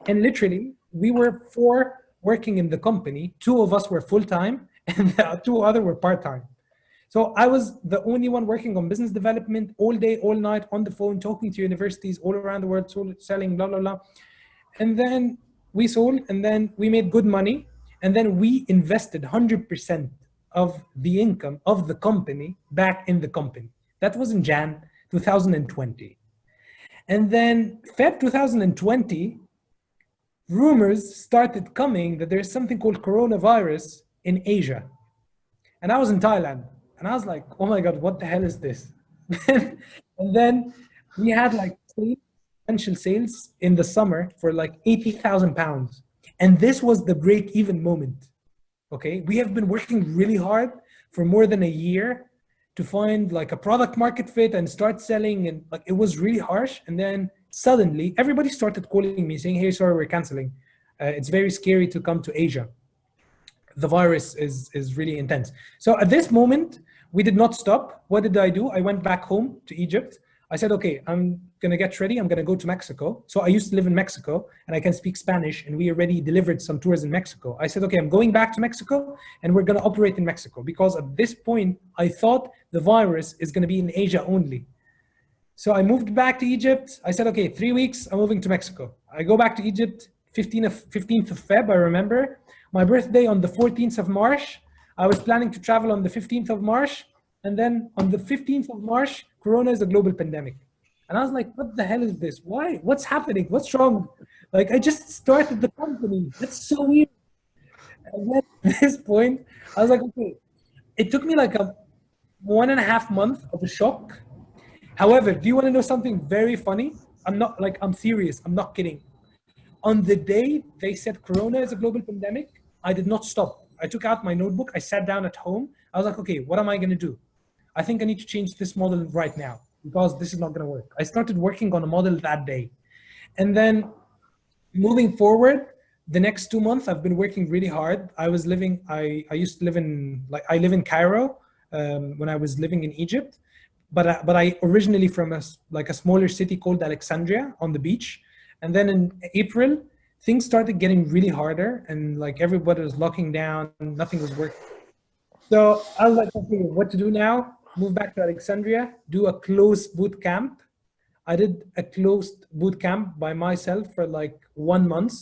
B: And literally, we were 4 working in the company. 2 of us were full-time, and the 2 other were part-time. So I was the only one working on business development all day, all night, on the phone, talking to universities all around the world, selling, blah, blah, blah. And then we sold, and then we made good money, and then we invested 100% of the income of the company back in the company. That was in Jan 2020. And then Feb 2020, rumors started coming that there's something called coronavirus in Asia. And I was in Thailand, and I was like, oh my God, what the hell is this? And then we had like potential sales in the summer for like £80,000. And this was the break-even moment. Okay, we have been working really hard for more than a year to find like a product market fit and start selling, and like it was really harsh. And then suddenly everybody started calling me saying, hey, sorry, we're canceling. It's very scary to come to Asia. The virus is really intense. So at this moment, we did not stop. What did I do? I went back home to Egypt. I said, okay, I'm gonna get ready. I'm gonna go to Mexico. So I used to live in Mexico, and I can speak Spanish, and we already delivered some tours in Mexico. I said, okay, I'm going back to Mexico, and we're gonna operate in Mexico, because at this point, I thought the virus is gonna be in Asia only. So I moved back to Egypt. I said, okay, 3 weeks, I'm moving to Mexico. I go back to Egypt, 15th of Feb, I remember. My birthday on the 14th of March. I was planning to travel on the 15th of March. And then on the 15th of March, Corona is a global pandemic. And I was like, what the hell is this? Why? What's happening? What's wrong? Like, I just started the company. That's so weird. And then at this point, I was like, okay. It took me like a 1.5 months of a shock. However, do you want to know something very funny? I'm serious. I'm not kidding. On the day they said Corona is a global pandemic, I did not stop. I took out my notebook. I sat down at home. I was like, okay, what am I going to do? I think I need to change this model right now because this is not going to work. I started working on a model that day. And then moving forward, the next 2 months, I've been working really hard. I used to live in, I live in Cairo when I was living in Egypt. But I originally from a smaller city called Alexandria on the beach. And then in April, things started getting really harder and like everybody was locking down, nothing was working. So I was like, okay, what to do now? Move back to Alexandria, do a closed boot camp. I did a closed boot camp by myself for like 1 month.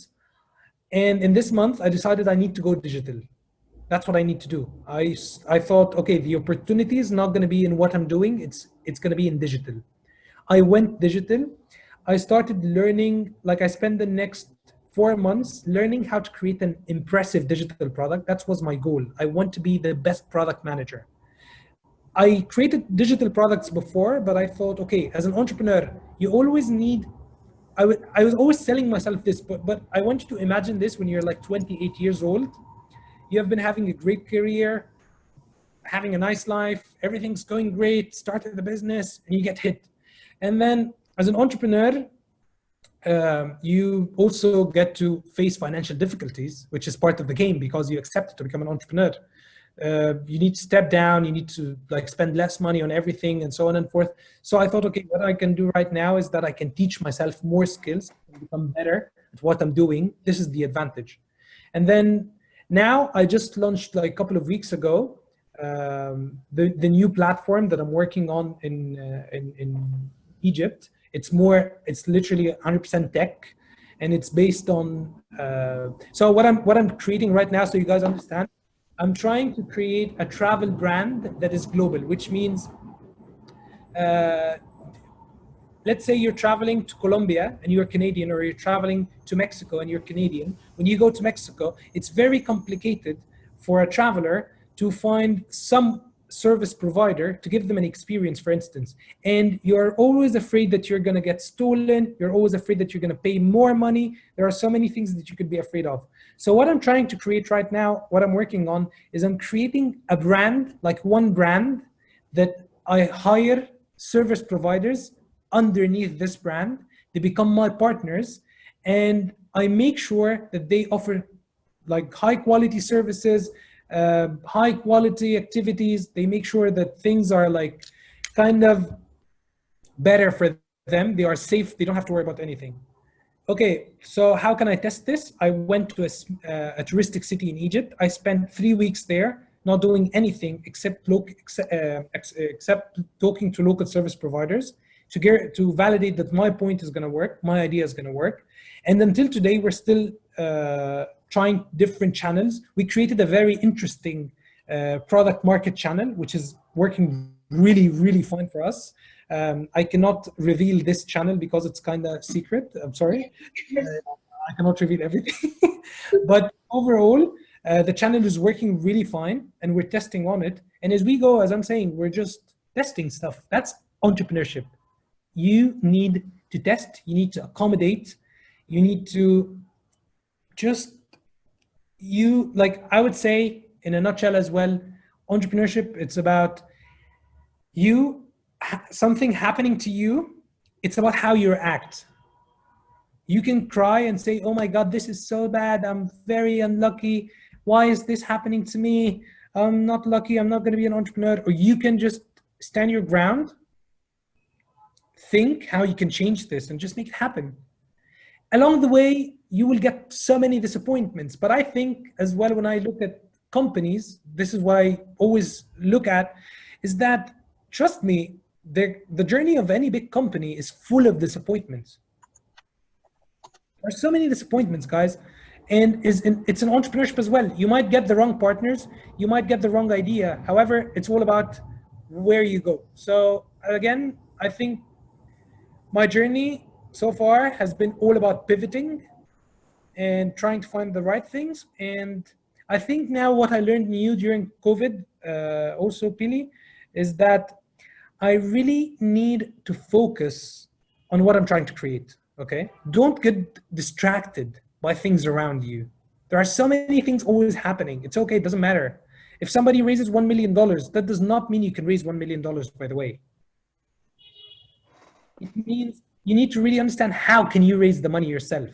B: And in this month, I decided I need to go digital. That's what I need to do. I thought, okay, the opportunity is not going to be in what I'm doing. It's going to be in digital. I went digital. I started learning, I spent the next 4 months learning how to create an impressive digital product. That was my goal. I want to be the best product manager. I created digital products before, but I thought, okay, as an entrepreneur, you always need, I was always telling myself this, but I want you to imagine this when you're like 28 years old. You have been having a great career, having a nice life, everything's going great, started the business, and you get hit. And then as an entrepreneur, you also get to face financial difficulties, which is part of the game because you accept to become an entrepreneur. You need to step down, you need to spend less money on everything and so on and forth. So I thought, okay, what I can do right now is that I can teach myself more skills and become better at what I'm doing. This is the advantage. And then now I just launched a couple of weeks ago, the new platform that I'm working on in Egypt. It's literally 100% tech, and it's based on. So what I'm creating right now, so you guys understand, I'm trying to create a travel brand that is global, which means, let's say you're traveling to Colombia and you're Canadian, or you're traveling to Mexico and you're Canadian. When you go to Mexico, it's very complicated for a traveler to find some service provider to give them an experience, for instance. And you're always afraid that you're going to get stolen. You're always afraid that you're going to pay more money. There are so many things that you could be afraid of. So what I'm trying to create right now, what I'm working on, is I'm creating a brand, one brand that I hire service providers underneath this brand. They become my partners, and I make sure that they offer high quality services, high quality activities. They make sure that things are kind of better for them. They are safe. They don't have to worry about anything. Okay, so how can I test this? I went to a touristic city in Egypt. I spent 3 weeks there, not doing anything except talking to local service providers to validate that my point is going to work, my idea is going to work. And until today, we're still trying different channels. We created a very interesting product market channel, which is working really, really fine for us. I cannot reveal this channel because it's kind of secret. I'm sorry. I cannot reveal everything. But overall, the channel is working really fine, and we're testing on it. And as we go, as I'm saying, we're just testing stuff. That's entrepreneurship. You need to test, you need to accommodate, you need to I would say in a nutshell as well, entrepreneurship, it's about something happening to you, it's about how you react. You can cry and say, oh my God, this is so bad, I'm very unlucky, why is this happening to me, I'm not lucky, I'm not going to be an entrepreneur. Or you can just stand your ground, think how you can change this and just make it happen. Along the way, you will get so many disappointments. But I think as well, when I look at companies, this is what I always look at, is that, trust me, the journey of any big company is full of disappointments. There are so many disappointments, guys. And it's an entrepreneurship as well. You might get the wrong partners, you might get the wrong idea. However, it's all about where you go. So again, I think my journey so far has been all about pivoting and trying to find the right things. And I think now what I learned new during COVID, also Pili, is that I really need to focus on what I'm trying to create, okay? Don't get distracted by things around you. There are so many things always happening. It's okay, it doesn't matter. If somebody raises $1 million, that does not mean you can raise $1 million, by the way. It means you need to really understand how can you raise the money yourself,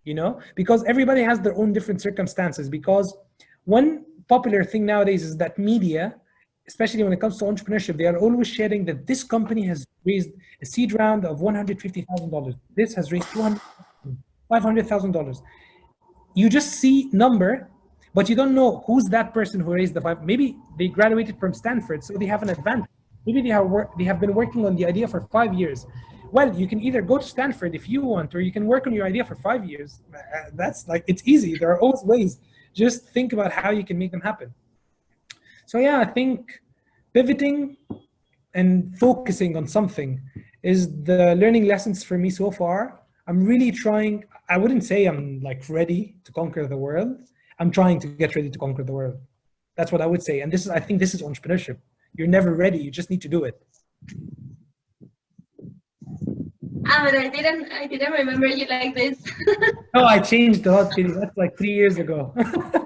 B: you know? Because everybody has their own different circumstances. Because one popular thing nowadays is that media, especially when it comes to entrepreneurship, they are always sharing that this company has raised a seed round of $150,000. This has raised $500,000. You just see number, but you don't know who's that person who raised the five. Maybe they graduated from Stanford, so they have an advantage. Maybe they have been working on the idea for 5 years. Well, you can either go to Stanford if you want, or you can work on your idea for 5 years. That's like, it's easy. There are always ways. Just think about how you can make them happen. So yeah, I think pivoting and focusing on something is the learning lessons for me so far. I'm really trying. I wouldn't say I'm like ready to conquer the world. I'm trying to get ready to conquer the world. That's what I would say. And this is, I think this is entrepreneurship. You're never ready. You just need to do it.
A: But I didn't remember you like this.
B: No, I changed a lot. That's like 3 years ago. The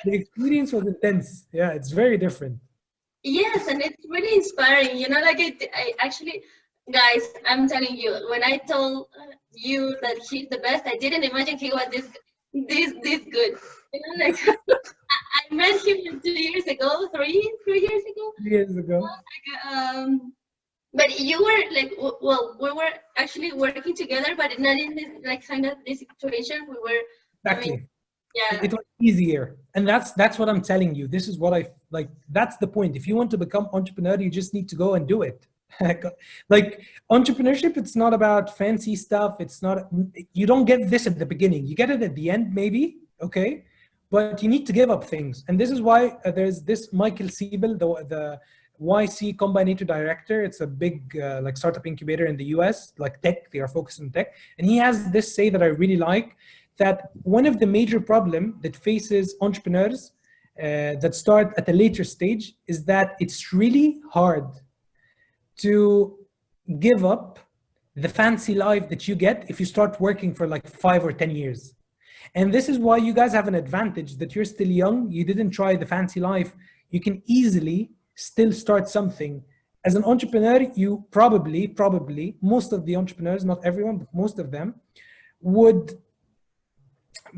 B: experience was intense. Yeah, it's very different.
A: Yes, and it's really inspiring. You know, like I actually, guys, I'm telling you, when I told you that he's the best, I didn't imagine he was this good. You know, like I met him 2 years ago, 3 years ago.
B: 3 years ago.
A: Like, but you were like, well, we were actually working together, but not in this like kind of this situation. We were
B: Exactly.
A: I mean, yeah.
B: It was easier, and that's what I'm telling you. This is what I like. That's the point. If you want to become entrepreneur, you just need to go and do it. Like entrepreneurship, it's not about fancy stuff. It's not. You don't get this at the beginning. You get it at the end, maybe. Okay, but you need to give up things, and this is why there's this Michael Siebel, the YC Combinator Director. It's a big like startup incubator in the US, like tech. They are focused on tech, and he has this say that I really like. That one of the major problems that faces entrepreneurs that start at a later stage is that it's really hard to give up the fancy life that you get if you start working for like 5 or 10 years. And this is why you guys have an advantage that you're still young. You didn't try the fancy life. You can easily still start something. As an entrepreneur, you probably, most of the entrepreneurs, not everyone, but most of them would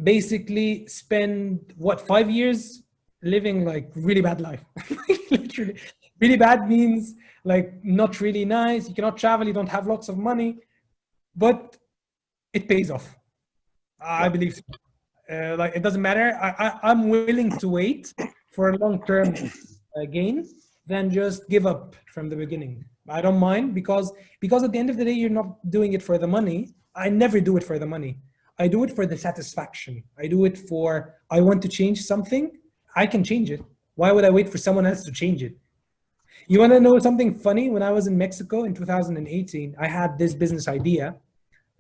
B: basically spend 5 years living like really bad life. Literally really bad means like not really nice. You cannot travel, you don't have lots of money, but it pays off. I believe so. Like it doesn't matter. I'm willing to wait for a long-term gain than just give up from the beginning. I don't mind because at the end of the day, you're not doing it for the money. I never do it for the money. I do it for the satisfaction. I do it for, I want to change something. I can change it. Why would I wait for someone else to change it? You want to know something funny? When I was in Mexico in 2018, I had this business idea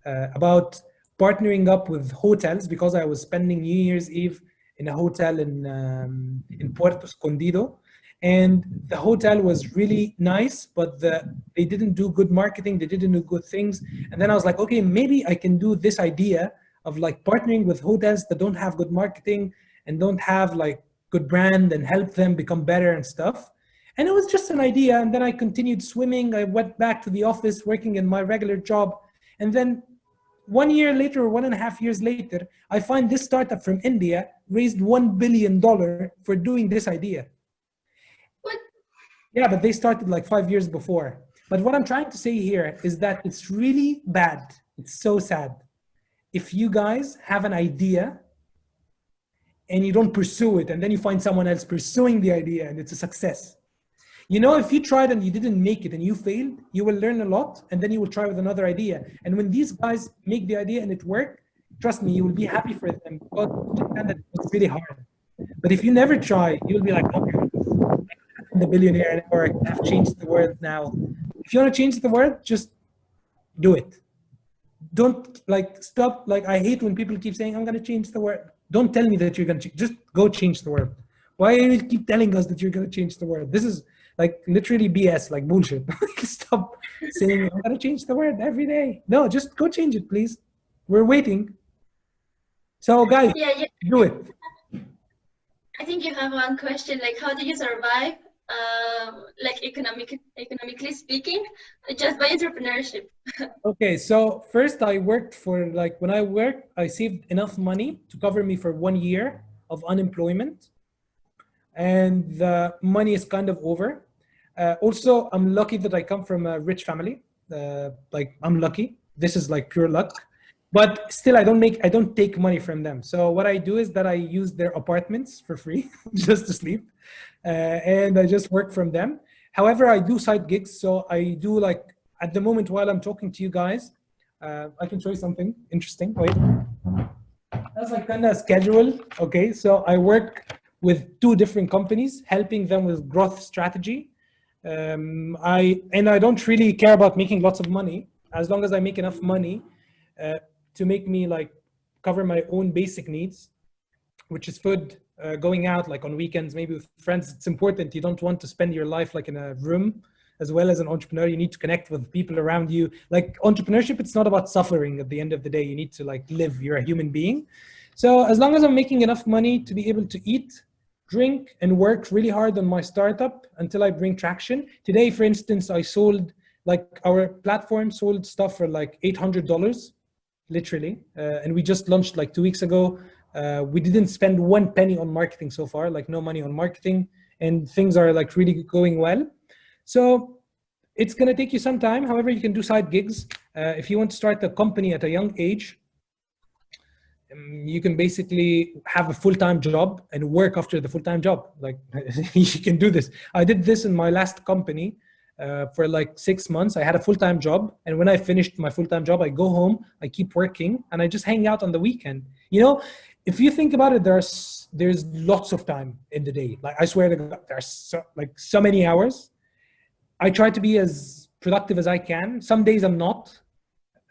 B: about partnering up with hotels because I was spending New Year's Eve in a hotel in Puerto Escondido. And the hotel was really nice, but they didn't do good marketing. They didn't do good things. And then I was like, okay, maybe I can do this idea of like partnering with hotels that don't have good marketing and don't have like good brand and help them become better and stuff. And it was just an idea. And then I continued swimming. I went back to the office working in my regular job. And then 1 year later, or 1.5 years later, I find this startup from India raised $1 billion for doing this idea.
A: What?
B: Yeah, but they started like 5 years before. But what I'm trying to say here is that it's really bad. It's so sad. If you guys have an idea and you don't pursue it, and then you find someone else pursuing the idea and it's a success. You know, if you tried and you didn't make it and you failed, you will learn a lot and then you will try with another idea. And when these guys make the idea and it worked, trust me, you will be happy for them because it's really hard. But if you never try, you'll be like, okay, I'm the billionaire or I've changed the world now. If you want to change the world, just do it. Don't like stop. Like I hate when people keep saying, I'm going to change the world. Don't tell me that you're going to just go change the world. Why do you keep telling us that you're going to change the world? This is like literally BS, like bullshit. Stop saying I'm going to change the world every day. No, just go change it, please. We're waiting. So guys,
A: Yeah, yeah.
B: do it.
A: I think you have one question, like how do you survive, like economically speaking, just by entrepreneurship?
B: Okay, so first I worked for, like, when I worked, I saved enough money to cover me for 1 year of unemployment, and the money is kind of over. Also, I'm lucky that I come from a rich family. Like, I'm lucky. This is like pure luck. But still, I don't take money from them. So what I do is that I use their apartments for free just to sleep, and I just work from them. However, I do side gigs. So I do, like, at the moment while I'm talking to you guys, I can show you something interesting. Wait, that's like kind of schedule. Okay, so I work with 2 different companies, helping them with growth strategy. I don't really care about making lots of money, as long as I make enough money to make me, like, cover my own basic needs, which is food, going out, like, on weekends, maybe with friends. It's important. You don't want to spend your life like in a room. As well as an entrepreneur, you need to connect with people around you. Like, entrepreneurship, it's not about suffering at the end of the day. You need to, like, live. You're a human being. So as long as I'm making enough money to be able to eat, drink, and work really hard on my startup until I bring traction. Today, for instance, I sold, like, our platform sold stuff for like $800, literally. And we just launched like 2 weeks ago. We didn't spend 1 penny on marketing so far, like no money on marketing, and things are like really going well. So it's going to take you some time. However, you can do side gigs. If you want to start a company at a young age, you can basically have a full-time job and work after the full-time job. Like, you can do this. I did this in my last company for like 6 months. I had a full-time job. And when I finished my full-time job, I go home, I keep working, and I just hang out on the weekend. You know, if you think about it, there's lots of time in the day. Like, I swear to God, there's so many hours. I try to be as productive as I can. Some days I'm not.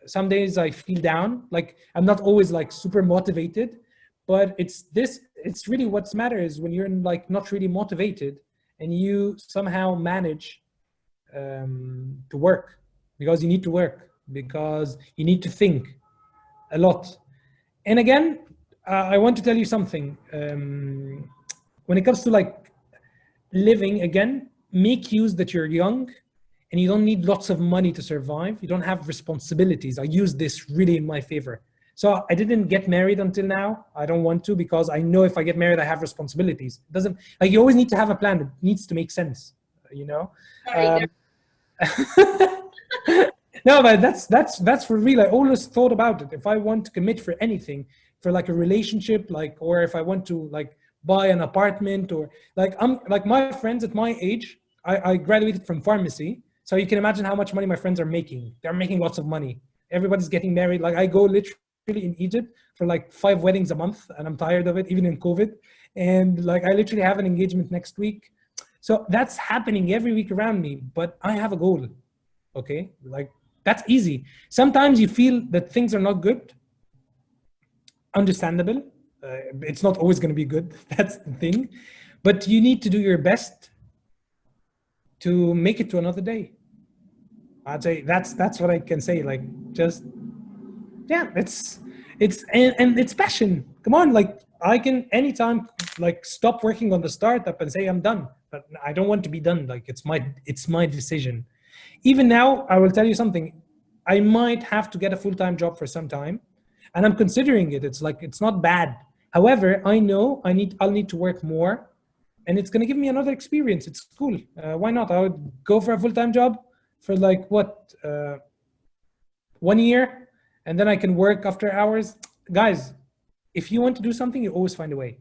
B: Some days I feel down. Like, I'm not always like super motivated, but it's really what's matters when you're like not really motivated and you somehow manage to work, because you need to work, because you need to think a lot. And again, I want to tell you something. When it comes to like living, again, make use that you're young and you don't need lots of money to survive. You don't have responsibilities. I use this really in my favor. So I didn't get married until now. I don't want to, because I know if I get married, I have responsibilities. It doesn't, like, you always need to have a plan. It needs to make sense, you know? No, but that's for real. I always thought about it. If I want to commit for anything, for like a relationship, like, or if I want to like buy an apartment, or like, I'm like, my friends at my age, I graduated from pharmacy. So you can imagine how much money my friends are making. They're making lots of money. Everybody's getting married. Like, I go literally in Egypt for like 5 weddings a month, and I'm tired of it, even in COVID. And like, I literally have an engagement next week. So that's happening every week around me, but I have a goal. Okay, like, that's easy. Sometimes you feel that things are not good. Understandable. It's not always going to be good. That's the thing. But you need to do your best to make it to another day. I'd say that's what I can say. Like, just, yeah, it's and it's passion. Come on, like, I can anytime like stop working on the startup and say I'm done, but I don't want to be done. Like, it's my decision. Even now, I will tell you something. I might have to get a full-time job for some time, and I'm considering it. It's like, it's not bad. However, I know I'll need to work more, and it's going to give me another experience. It's cool. Why not? I would go for a full-time job for like 1 year, and then I can work after hours. Guys, if you want to do something, you always find a way.